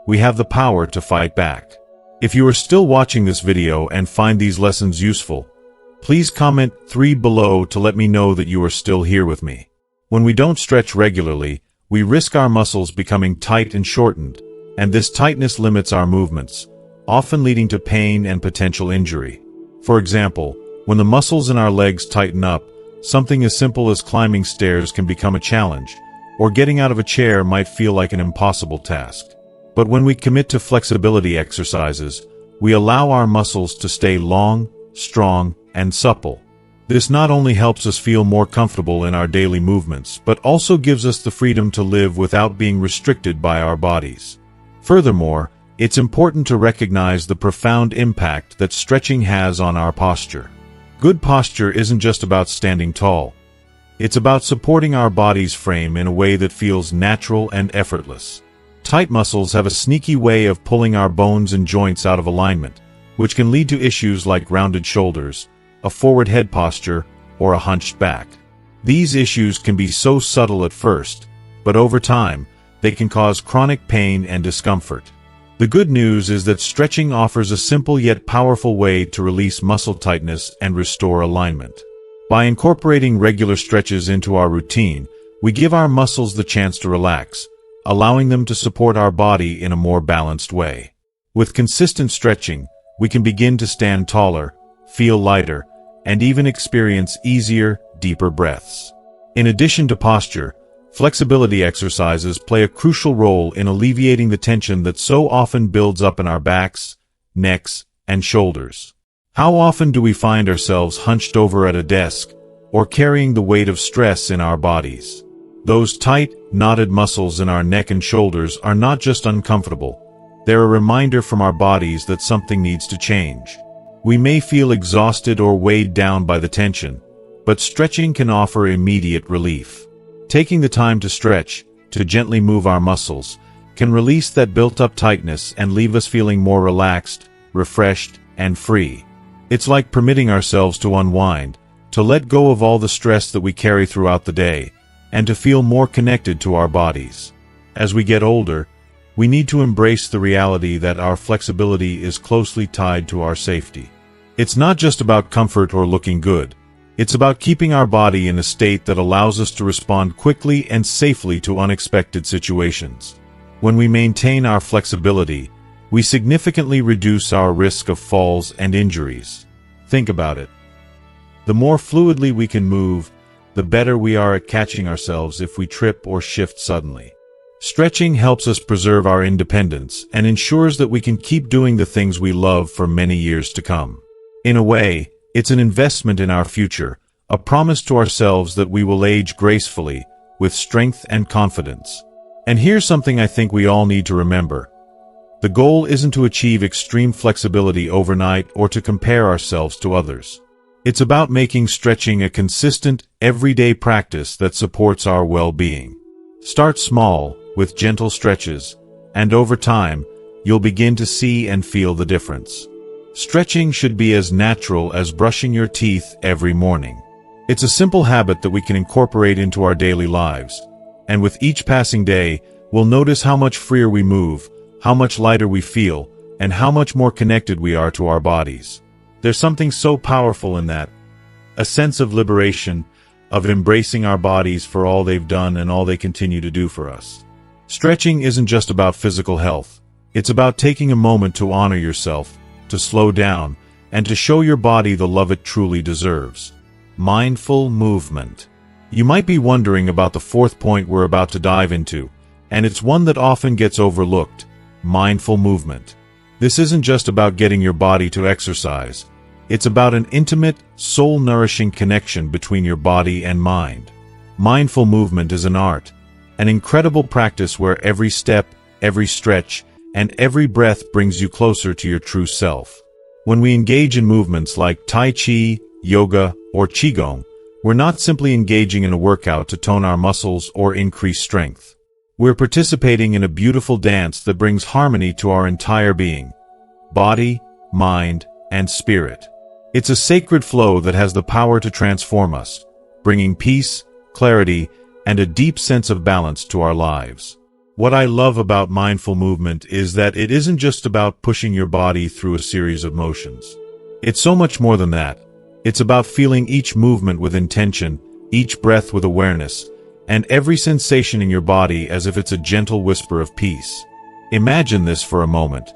We have the power to fight back. If you are still watching this video and find these lessons useful, please comment 3 below to let me know that you are still here with me. When we don't stretch regularly, we risk our muscles becoming tight and shortened, and this tightness limits our movements, often leading to pain and potential injury. For example, when the muscles in our legs tighten up, something as simple as climbing stairs can become a challenge, or getting out of a chair might feel like an impossible task. But when we commit to flexibility exercises, we allow our muscles to stay long, strong, and supple. This not only helps us feel more comfortable in our daily movements, but also gives us the freedom to live without being restricted by our bodies. Furthermore, it's important to recognize the profound impact that stretching has on our posture. Good posture isn't just about standing tall. It's about supporting our body's frame in a way that feels natural and effortless. Tight muscles have a sneaky way of pulling our bones and joints out of alignment, which can lead to issues like rounded shoulders, a forward head posture, or a hunched back. These issues can be so subtle at first, but over time, they can cause chronic pain and discomfort. The good news is that stretching offers a simple yet powerful way to release muscle tightness and restore alignment. By incorporating regular stretches into our routine, we give our muscles the chance to relax, allowing them to support our body in a more balanced way. With consistent stretching, we can begin to stand taller, feel lighter, and even experience easier, deeper breaths. In addition to posture, flexibility exercises play a crucial role in alleviating the tension that so often builds up in our backs, necks, and shoulders. How often do we find ourselves hunched over at a desk, or carrying the weight of stress in our bodies? Those tight, knotted muscles in our neck and shoulders are not just uncomfortable, they're a reminder from our bodies that something needs to change. We may feel exhausted or weighed down by the tension, but stretching can offer immediate relief. Taking the time to stretch, to gently move our muscles, can release that built-up tightness and leave us feeling more relaxed, refreshed, and free. It's like permitting ourselves to unwind, to let go of all the stress that we carry throughout the day, and to feel more connected to our bodies. As we get older, we need to embrace the reality that our flexibility is closely tied to our safety. It's not just about comfort or looking good. It's about keeping our body in a state that allows us to respond quickly and safely to unexpected situations. When we maintain our flexibility, we significantly reduce our risk of falls and injuries. Think about it. The more fluidly we can move, the better we are at catching ourselves if we trip or shift suddenly. Stretching helps us preserve our independence and ensures that we can keep doing the things we love for many years to come. In a way, it's an investment in our future, a promise to ourselves that we will age gracefully, with strength and confidence. And here's something I think we all need to remember. The goal isn't to achieve extreme flexibility overnight or to compare ourselves to others. It's about making stretching a consistent, everyday practice that supports our well-being. Start small, with gentle stretches, and over time, you'll begin to see and feel the difference. Stretching should be as natural as brushing your teeth every morning. It's a simple habit that we can incorporate into our daily lives, and with each passing day, we'll notice how much freer we move, how much lighter we feel, and how much more connected we are to our bodies. There's something so powerful in that. A sense of liberation, of embracing our bodies for all they've done and all they continue to do for us. Stretching isn't just about physical health. It's about taking a moment to honor yourself, to slow down, and to show your body the love it truly deserves. Mindful movement. You might be wondering about the fourth point we're about to dive into, and it's one that often gets overlooked: mindful movement. This isn't just about getting your body to exercise. It's about an intimate, soul-nourishing connection between your body and mind. Mindful movement is an art, an incredible practice where every step, every stretch, and every breath brings you closer to your true self. When we engage in movements like Tai Chi, yoga, or Qigong, we're not simply engaging in a workout to tone our muscles or increase strength. We're participating in a beautiful dance that brings harmony to our entire being, body, mind, and spirit. It's a sacred flow that has the power to transform us, bringing peace, clarity, and a deep sense of balance to our lives. What I love about mindful movement is that it isn't just about pushing your body through a series of motions. It's so much more than that. It's about feeling each movement with intention, each breath with awareness, and every sensation in your body as if it's a gentle whisper of peace. Imagine this for a moment.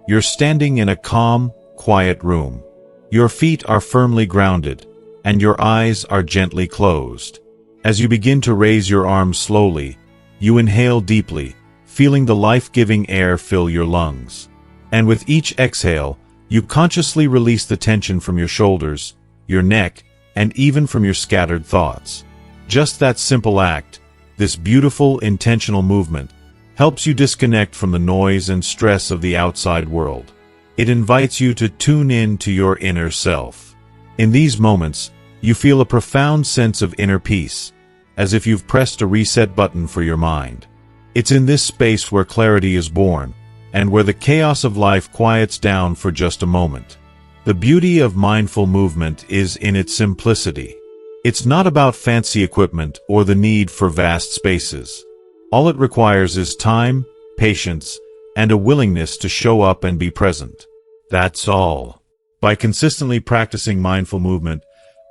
You're standing in a calm, quiet room. Your feet are firmly grounded, and your eyes are gently closed. As you begin to raise your arms slowly, you inhale deeply, feeling the life-giving air fill your lungs. And with each exhale, you consciously release the tension from your shoulders, your neck, and even from your scattered thoughts. Just that simple act, this beautiful, intentional movement, helps you disconnect from the noise and stress of the outside world. It invites you to tune in to your inner self. In these moments, you feel a profound sense of inner peace, as if you've pressed a reset button for your mind. It's in this space where clarity is born, and where the chaos of life quiets down for just a moment. The beauty of mindful movement is in its simplicity. It's not about fancy equipment or the need for vast spaces. All it requires is time, patience, and a willingness to show up and be present. That's all. By consistently practicing mindful movement,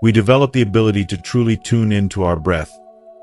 we develop the ability to truly tune into our breath,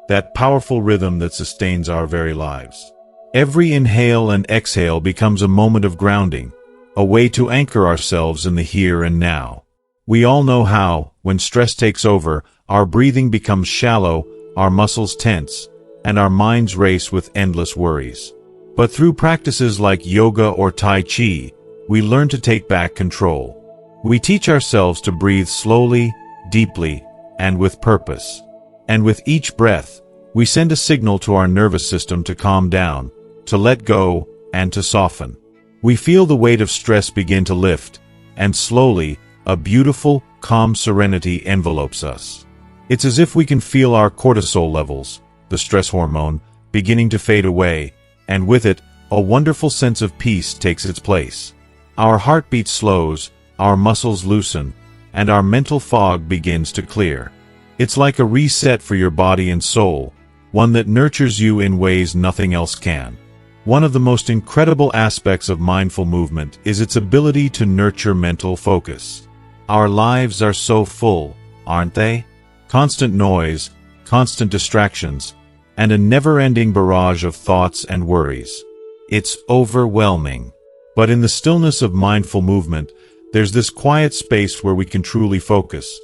that powerful rhythm that sustains our very lives. Every inhale and exhale becomes a moment of grounding, a way to anchor ourselves in the here and now. We all know how, when stress takes over, our breathing becomes shallow, our muscles tense, and our minds race with endless worries. But through practices like yoga or Tai Chi, we learn to take back control. We teach ourselves to breathe slowly, deeply, and with purpose. And with each breath, we send a signal to our nervous system to calm down, to let go, and to soften. We feel the weight of stress begin to lift, and slowly, a beautiful, calm serenity envelopes us. It's as if we can feel our cortisol levels, the stress hormone, beginning to fade away, and with it, a wonderful sense of peace takes its place. Our heartbeat slows, our muscles loosen, and our mental fog begins to clear. It's like a reset for your body and soul, one that nurtures you in ways nothing else can. One of the most incredible aspects of mindful movement is its ability to nurture mental focus. Our lives are so full, aren't they? Constant noise, constant distractions, and a never-ending barrage of thoughts and worries. It's overwhelming. But in the stillness of mindful movement, there's this quiet space where we can truly focus,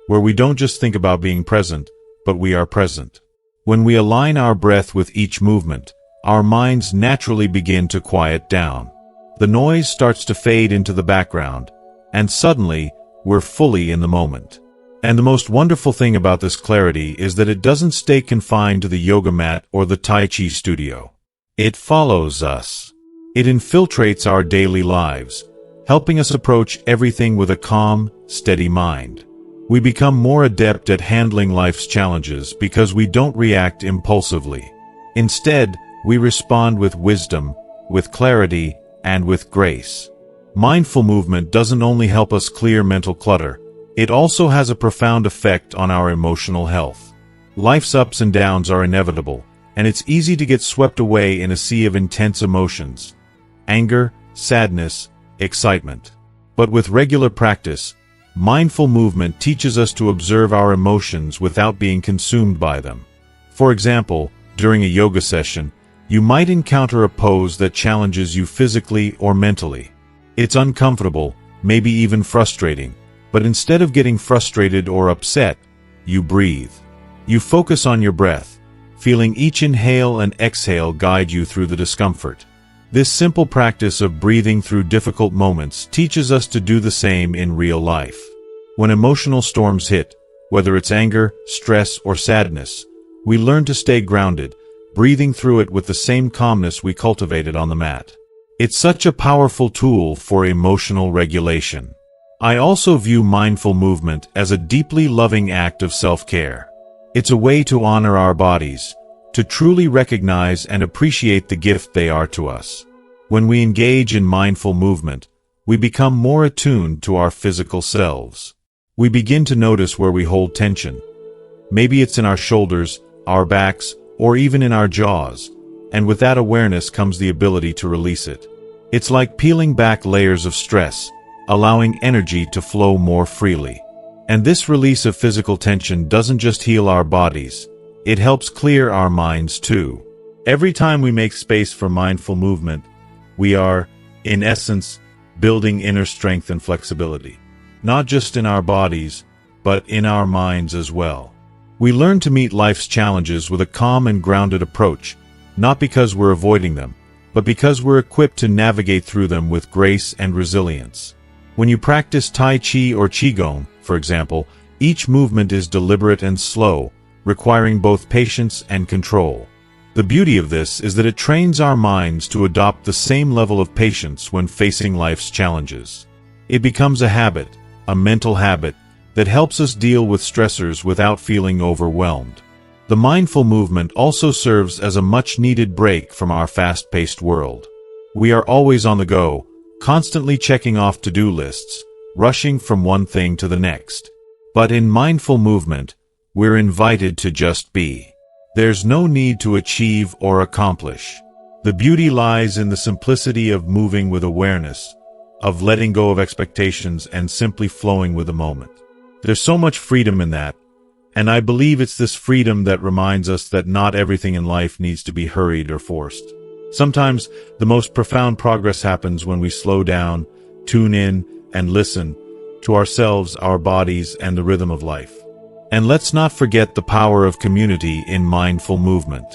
where we don't just think about being present, but we are present. When we align our breath with each movement, our minds naturally begin to quiet down. The noise starts to fade into the background, and suddenly, we're fully in the moment. And the most wonderful thing about this clarity is that it doesn't stay confined to the yoga mat or the Tai Chi studio. It follows us. It infiltrates our daily lives, helping us approach everything with a calm, steady mind. We become more adept at handling life's challenges because we don't react impulsively. Instead, we respond with wisdom, with clarity, and with grace. Mindful movement doesn't only help us clear mental clutter, it also has a profound effect on our emotional health. Life's ups and downs are inevitable, and it's easy to get swept away in a sea of intense emotions: anger, sadness, excitement. But with regular practice, mindful movement teaches us to observe our emotions without being consumed by them. For example, during a yoga session, you might encounter a pose that challenges you physically or mentally. It's uncomfortable, maybe even frustrating, but instead of getting frustrated or upset, you breathe. You focus on your breath, feeling each inhale and exhale guide you through the discomfort. This simple practice of breathing through difficult moments teaches us to do the same in real life. When emotional storms hit, whether it's anger, stress, or sadness, we learn to stay grounded, breathing through it with the same calmness we cultivated on the mat. It's such a powerful tool for emotional regulation. I also view mindful movement as a deeply loving act of self-care. It's a way to honor our bodies, to truly recognize and appreciate the gift they are to us. When we engage in mindful movement, we become more attuned to our physical selves. We begin to notice where we hold tension. Maybe it's in our shoulders, our backs, or even in our jaws, and with that awareness comes the ability to release it. It's like peeling back layers of stress, allowing energy to flow more freely. And this release of physical tension doesn't just heal our bodies, it helps clear our minds too. Every time we make space for mindful movement, we are, in essence, building inner strength and flexibility. Not just in our bodies, but in our minds as well. We learn to meet life's challenges with a calm and grounded approach, not because we're avoiding them, but because we're equipped to navigate through them with grace and resilience. When you practice Tai Chi or Qigong, for example, each movement is deliberate and slow, requiring both patience and control. The beauty of this is that it trains our minds to adopt the same level of patience when facing life's challenges. It becomes a habit, a mental habit, that helps us deal with stressors without feeling overwhelmed. The mindful movement also serves as a much-needed break from our fast-paced world. We are always on the go, constantly checking off to-do lists, rushing from one thing to the next. But in mindful movement, We're invited to just be. There's no need to achieve or accomplish. The beauty lies in the simplicity of moving with awareness, of letting go of expectations and simply flowing with the moment. There's so much freedom in that, and I believe it's this freedom that reminds us that not everything in life needs to be hurried or forced. Sometimes the most profound progress happens when we slow down, tune in, and listen to ourselves, our bodies, and the rhythm of life. And let's not forget the power of community in mindful movement.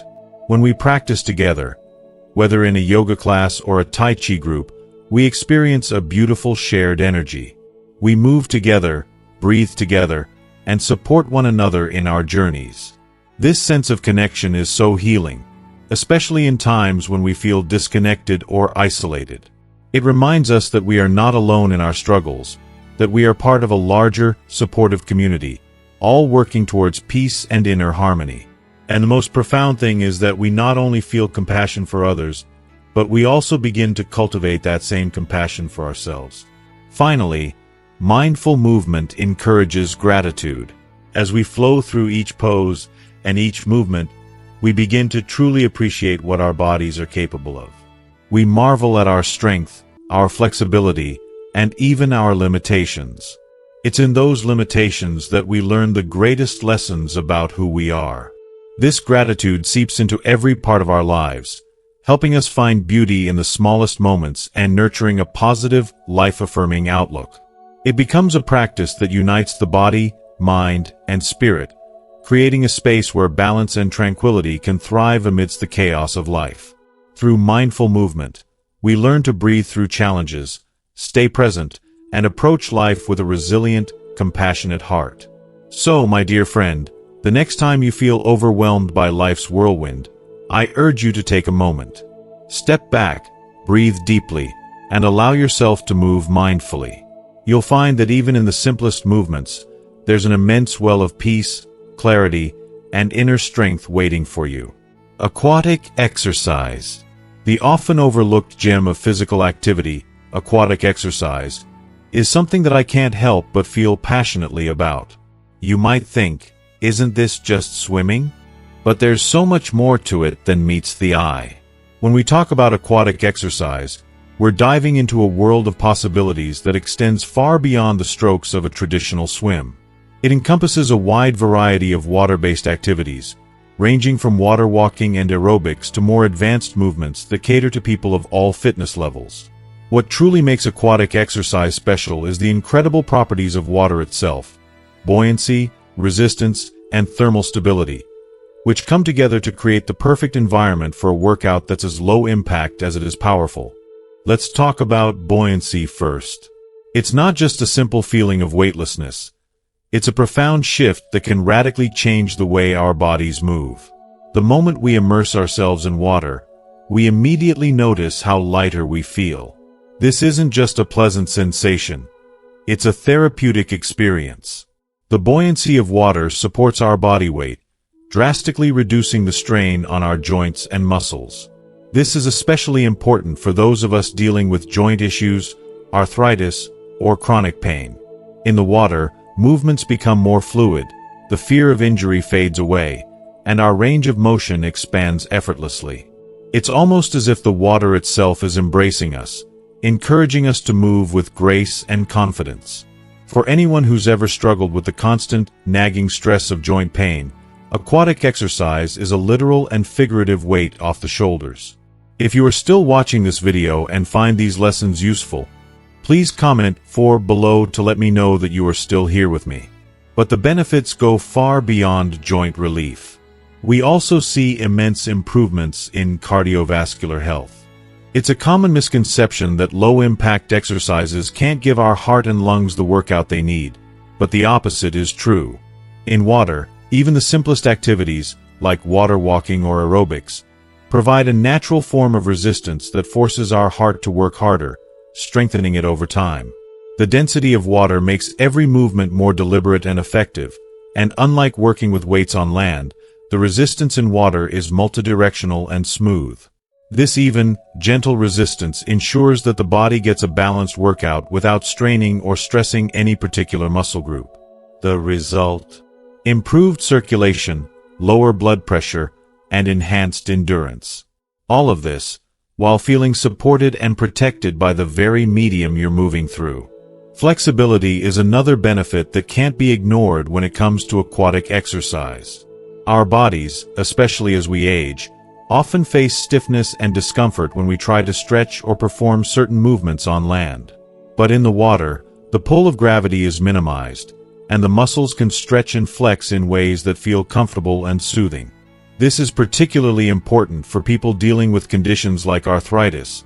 When we practice together, whether in a yoga class or a Tai Chi group, we experience a beautiful shared energy. We move together, breathe together, and support one another in our journeys. This sense of connection is so healing, especially in times when we feel disconnected or isolated. It reminds us that we are not alone in our struggles, that we are part of a larger, supportive community, all working towards peace and inner harmony. And the most profound thing is that we not only feel compassion for others, but we also begin to cultivate that same compassion for ourselves. Finally, mindful movement encourages gratitude. As we flow through each pose and each movement, we begin to truly appreciate what our bodies are capable of. We marvel at our strength, our flexibility, and even our limitations. It's in those limitations that we learn the greatest lessons about who we are. This gratitude seeps into every part of our lives, helping us find beauty in the smallest moments and nurturing a positive, life-affirming outlook. It becomes a practice that unites the body, mind, and spirit, creating a space where balance and tranquility can thrive amidst the chaos of life. Through mindful movement, we learn to breathe through challenges, stay present, and approach life with a resilient, compassionate heart. So, my dear friend, the next time you feel overwhelmed by life's whirlwind, I urge you to take a moment. Step back, breathe deeply, and allow yourself to move mindfully. You'll find that even in the simplest movements, there's an immense well of peace, clarity, and inner strength waiting for you. Aquatic exercise. The often overlooked gem of physical activity, aquatic exercise, is something that I can't help but feel passionately about. You might think, isn't this just swimming? But there's so much more to it than meets the eye. When we talk about aquatic exercise, we're diving into a world of possibilities that extends far beyond the strokes of a traditional swim. It encompasses a wide variety of water-based activities, ranging from water walking and aerobics to more advanced movements that cater to people of all fitness levels. What truly makes aquatic exercise special is the incredible properties of water itself: buoyancy, resistance, and thermal stability, which come together to create the perfect environment for a workout that's as low impact as it is powerful. Let's talk about buoyancy first. It's not just a simple feeling of weightlessness. It's a profound shift that can radically change the way our bodies move. The moment we immerse ourselves in water, we immediately notice how lighter we feel. This isn't just a pleasant sensation. It's a therapeutic experience. The buoyancy of water supports our body weight, drastically reducing the strain on our joints and muscles. This is especially important for those of us dealing with joint issues, arthritis, or chronic pain. In the water, movements become more fluid, the fear of injury fades away, and our range of motion expands effortlessly. It's almost as if the water itself is embracing us, encouraging us to move with grace and confidence. For anyone who's ever struggled with the constant, nagging stress of joint pain, aquatic exercise is a literal and figurative weight off the shoulders. If you are still watching this video and find these lessons useful, please comment below to let me know that you are still here with me. But the benefits go far beyond joint relief. We also see immense improvements in cardiovascular health. It's a common misconception that low-impact exercises can't give our heart and lungs the workout they need, but the opposite is true. In water, even the simplest activities, like water walking or aerobics, provide a natural form of resistance that forces our heart to work harder, strengthening it over time. The density of water makes every movement more deliberate and effective, and unlike working with weights on land, the resistance in water is multidirectional and smooth. This even, gentle resistance ensures that the body gets a balanced workout without straining or stressing any particular muscle group. The result? improved circulation, lower blood pressure, and enhanced endurance. All of this, while feeling supported and protected by the very medium you're moving through. Flexibility is another benefit that can't be ignored when it comes to aquatic exercise. Our bodies, especially as we age, often face stiffness and discomfort when we try to stretch or perform certain movements on land. But in the water, the pull of gravity is minimized, and the muscles can stretch and flex in ways that feel comfortable and soothing. This is particularly important for people dealing with conditions like arthritis,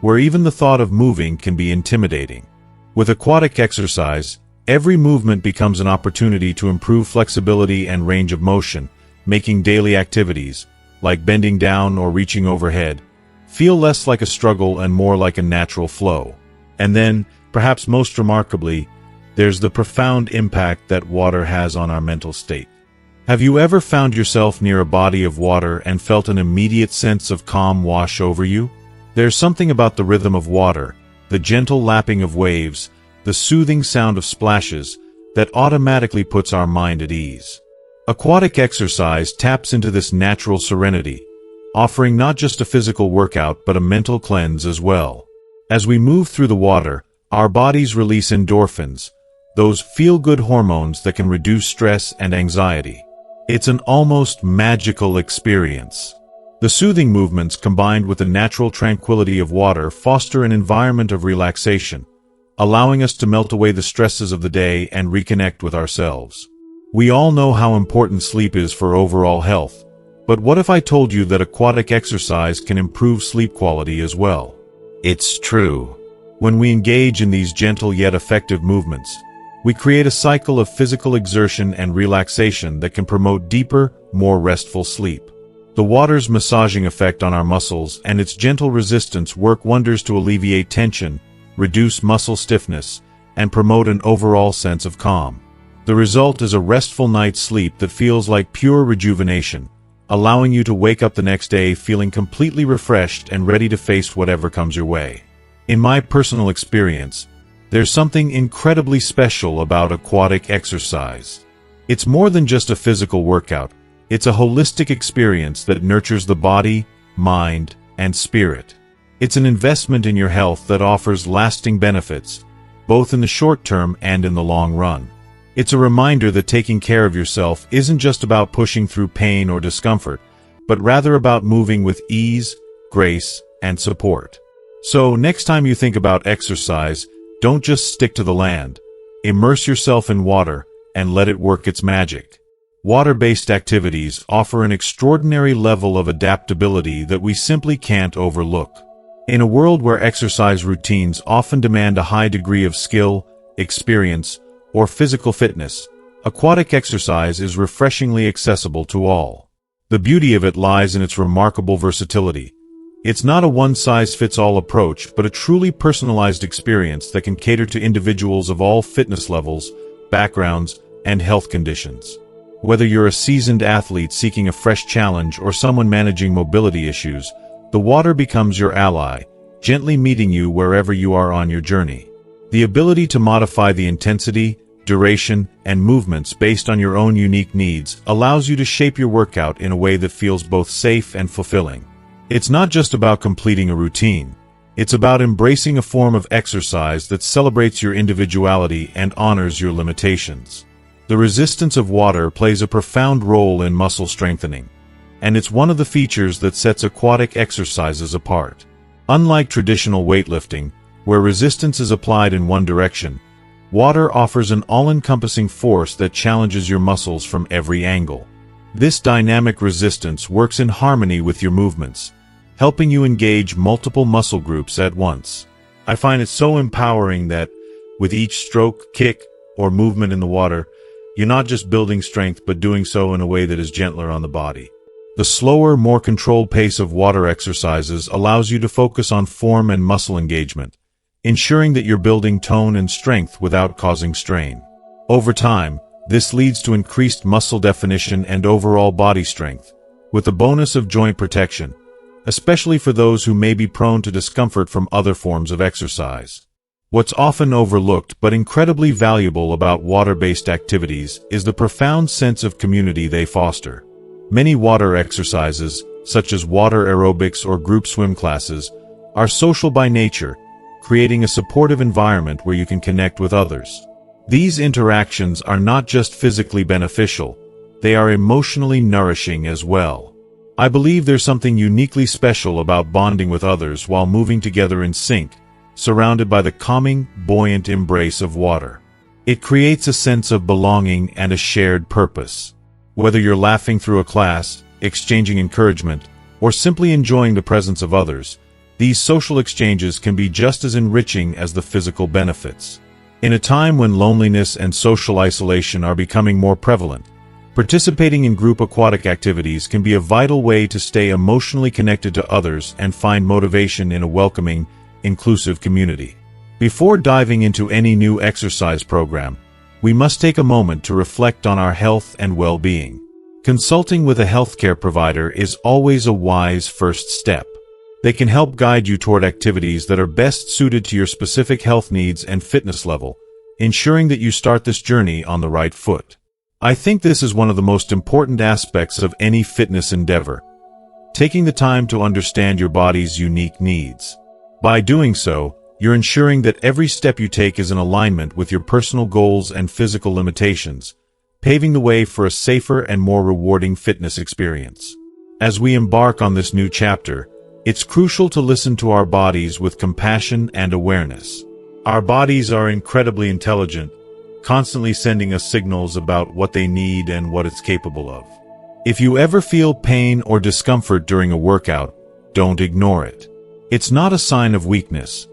where even the thought of moving can be intimidating. With aquatic exercise, every movement becomes an opportunity to improve flexibility and range of motion, making daily activities, like bending down or reaching overhead, feel less like a struggle and more like a natural flow. And then, perhaps most remarkably, there's the profound impact that water has on our mental state. Have you ever found yourself near a body of water and felt an immediate sense of calm wash over you? There's something about the rhythm of water, the gentle lapping of waves, the soothing sound of splashes, that automatically puts our mind at ease. Aquatic exercise taps into this natural serenity, offering not just a physical workout but a mental cleanse as well. As we move through the water, our bodies release endorphins, those feel-good hormones that can reduce stress and anxiety. It's an almost magical experience. The soothing movements combined with the natural tranquility of water foster an environment of relaxation, allowing us to melt away the stresses of the day and reconnect with ourselves. We all know how important sleep is for overall health, but what if I told you that aquatic exercise can improve sleep quality as well? It's true. When we engage in these gentle yet effective movements, we create a cycle of physical exertion and relaxation that can promote deeper, more restful sleep. The water's massaging effect on our muscles and its gentle resistance work wonders to alleviate tension, reduce muscle stiffness, and promote an overall sense of calm. The result is a restful night's sleep that feels like pure rejuvenation, allowing you to wake up the next day feeling completely refreshed and ready to face whatever comes your way. In my personal experience, there's something incredibly special about aquatic exercise. It's more than just a physical workout. It's a holistic experience that nurtures the body, mind, and spirit. It's an investment in your health that offers lasting benefits, both in the short term and in the long run. It's a reminder that taking care of yourself isn't just about pushing through pain or discomfort, but rather about moving with ease, grace, and support. So, next time you think about exercise, don't just stick to the land. Immerse yourself in water and let it work its magic. Water-based activities offer an extraordinary level of adaptability that we simply can't overlook. In a world where exercise routines often demand a high degree of skill, experience, or physical fitness, aquatic exercise is refreshingly accessible to all. The beauty of it lies in its remarkable versatility. It's not a one-size-fits-all approach, but a truly personalized experience that can cater to individuals of all fitness levels, backgrounds, and health conditions. Whether you're a seasoned athlete seeking a fresh challenge or someone managing mobility issues, the water becomes your ally, gently meeting you wherever you are on your journey. The ability to modify the intensity, duration, and movements based on your own unique needs allows you to shape your workout in a way that feels both safe and fulfilling. It's not just about completing a routine. It's about embracing a form of exercise that celebrates your individuality and honors your limitations. The resistance of water plays a profound role in muscle strengthening, and it's one of the features that sets aquatic exercises apart. Unlike traditional weightlifting, where resistance is applied in one direction, water offers an all-encompassing force that challenges your muscles from every angle. This dynamic resistance works in harmony with your movements, helping you engage multiple muscle groups at once. I find it so empowering that, with each stroke, kick, or movement in the water, you're not just building strength but doing so in a way that is gentler on the body. The slower, more controlled pace of water exercises allows you to focus on form and muscle engagement, ensuring that you're building tone and strength without causing strain. Over time, this leads to increased muscle definition and overall body strength, with the bonus of joint protection, especially for those who may be prone to discomfort from other forms of exercise. What's often overlooked but incredibly valuable about water-based activities is the profound sense of community they foster. Many water exercises, such as water aerobics or group swim classes, are social by nature, creating a supportive environment where you can connect with others. These interactions are not just physically beneficial, they are emotionally nourishing as well. I believe there's something uniquely special about bonding with others while moving together in sync, surrounded by the calming, buoyant embrace of water. It creates a sense of belonging and a shared purpose. Whether you're laughing through a class, exchanging encouragement, or simply enjoying the presence of others, these social exchanges can be just as enriching as the physical benefits. In a time when loneliness and social isolation are becoming more prevalent, participating in group aquatic activities can be a vital way to stay emotionally connected to others and find motivation in a welcoming, inclusive community. Before diving into any new exercise program, we must take a moment to reflect on our health and well-being. Consulting with a healthcare provider is always a wise first step. They can help guide you toward activities that are best suited to your specific health needs and fitness level, ensuring that you start this journey on the right foot. I think this is one of the most important aspects of any fitness endeavor, taking the time to understand your body's unique needs. By doing so, you're ensuring that every step you take is in alignment with your personal goals and physical limitations, paving the way for a safer and more rewarding fitness experience. As we embark on this new chapter, it's crucial to listen to our bodies with compassion and awareness. Our bodies are incredibly intelligent, constantly sending us signals about what they need and what it's capable of. If you ever feel pain or discomfort during a workout, don't ignore it. It's not a sign of weakness.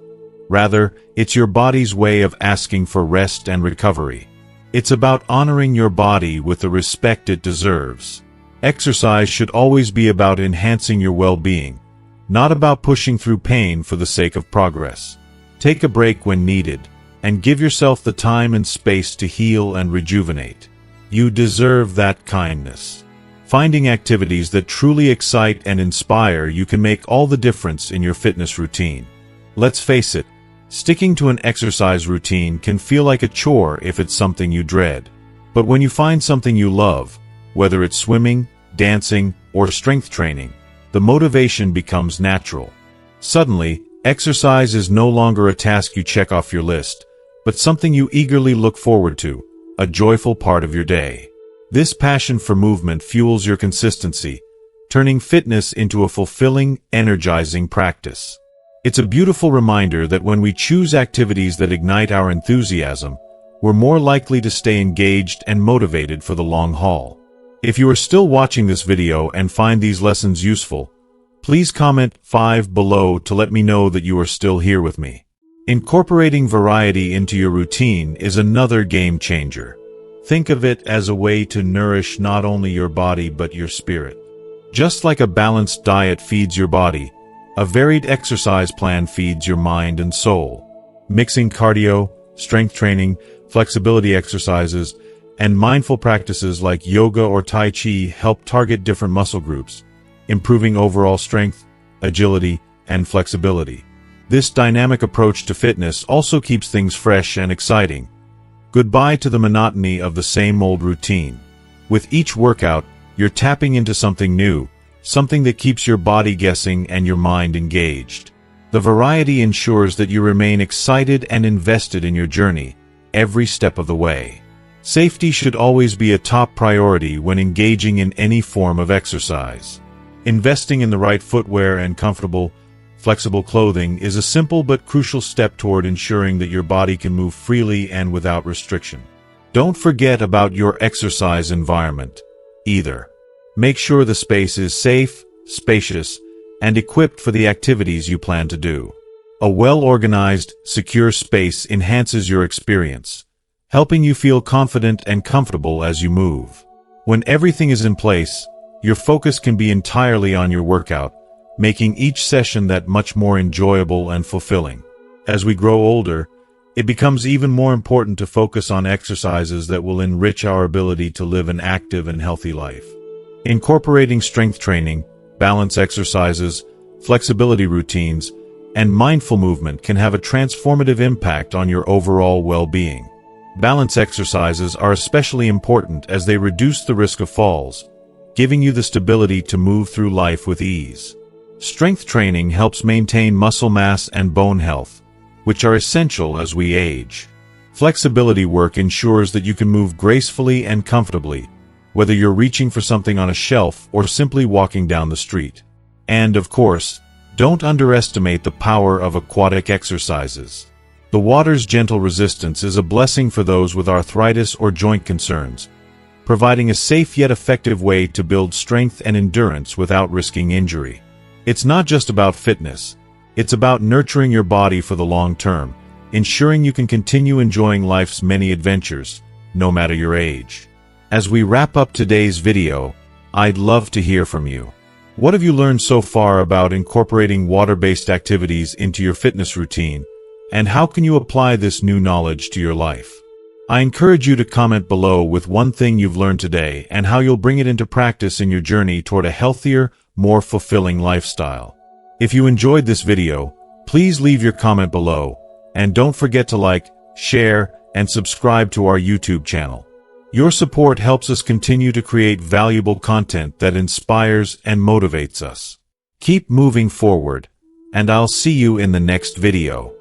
Rather, it's your body's way of asking for rest and recovery. It's about honoring your body with the respect it deserves. Exercise should always be about enhancing your well-being, not about pushing through pain for the sake of progress. Take a break when needed, and give yourself the time and space to heal and rejuvenate. You deserve that kindness. Finding activities that truly excite and inspire you can make all the difference in your fitness routine. Let's face it, sticking to an exercise routine can feel like a chore if it's something you dread. But when you find something you love, whether it's swimming, dancing, or strength training, the motivation becomes natural. Suddenly, exercise is no longer a task you check off your list, but something you eagerly look forward to, a joyful part of your day. This passion for movement fuels your consistency, turning fitness into a fulfilling, energizing practice. It's a beautiful reminder that when we choose activities that ignite our enthusiasm, we're more likely to stay engaged and motivated for the long haul. If you are still watching this video and find these lessons useful, please comment 5 below to let me know that you are still here with me. Incorporating variety into your routine is another game changer. Think of it as a way to nourish not only your body but your spirit. Just like a balanced diet feeds your body, a varied exercise plan feeds your mind and soul. Mixing cardio, strength training, flexibility exercises, and mindful practices like yoga or Tai Chi help target different muscle groups, improving overall strength, agility, and flexibility. This dynamic approach to fitness also keeps things fresh and exciting. Goodbye to the monotony of the same old routine. With each workout, you're tapping into something new, something that keeps your body guessing and your mind engaged. The variety ensures that you remain excited and invested in your journey, every step of the way. Safety should always be a top priority when engaging in any form of exercise. Investing in the right footwear and comfortable, flexible clothing is a simple but crucial step toward ensuring that your body can move freely and without restriction. Don't forget about your exercise environment, either. Make sure the space is safe, spacious, and equipped for the activities you plan to do. A well-organized, secure space enhances your experience, helping you feel confident and comfortable as you move. When everything is in place, your focus can be entirely on your workout, making each session that much more enjoyable and fulfilling. As we grow older, it becomes even more important to focus on exercises that will enrich our ability to live an active and healthy life. Incorporating strength training, balance exercises, flexibility routines, and mindful movement can have a transformative impact on your overall well-being. Balance exercises are especially important as they reduce the risk of falls, giving you the stability to move through life with ease. Strength training helps maintain muscle mass and bone health, which are essential as we age. Flexibility work ensures that you can move gracefully and comfortably, whether you're reaching for something on a shelf or simply walking down the street. And, of course, don't underestimate the power of aquatic exercises. The water's gentle resistance is a blessing for those with arthritis or joint concerns, providing a safe yet effective way to build strength and endurance without risking injury. It's not just about fitness, it's about nurturing your body for the long term, ensuring you can continue enjoying life's many adventures, no matter your age. As we wrap up today's video, I'd love to hear from you. What have you learned so far about incorporating water-based activities into your fitness routine, and how can you apply this new knowledge to your life? I encourage you to comment below with one thing you've learned today and how you'll bring it into practice in your journey toward a healthier, more fulfilling lifestyle. If you enjoyed this video, please leave your comment below, and don't forget to like, share, and subscribe to our YouTube channel. Your support helps us continue to create valuable content that inspires and motivates us. Keep moving forward, and I'll see you in the next video.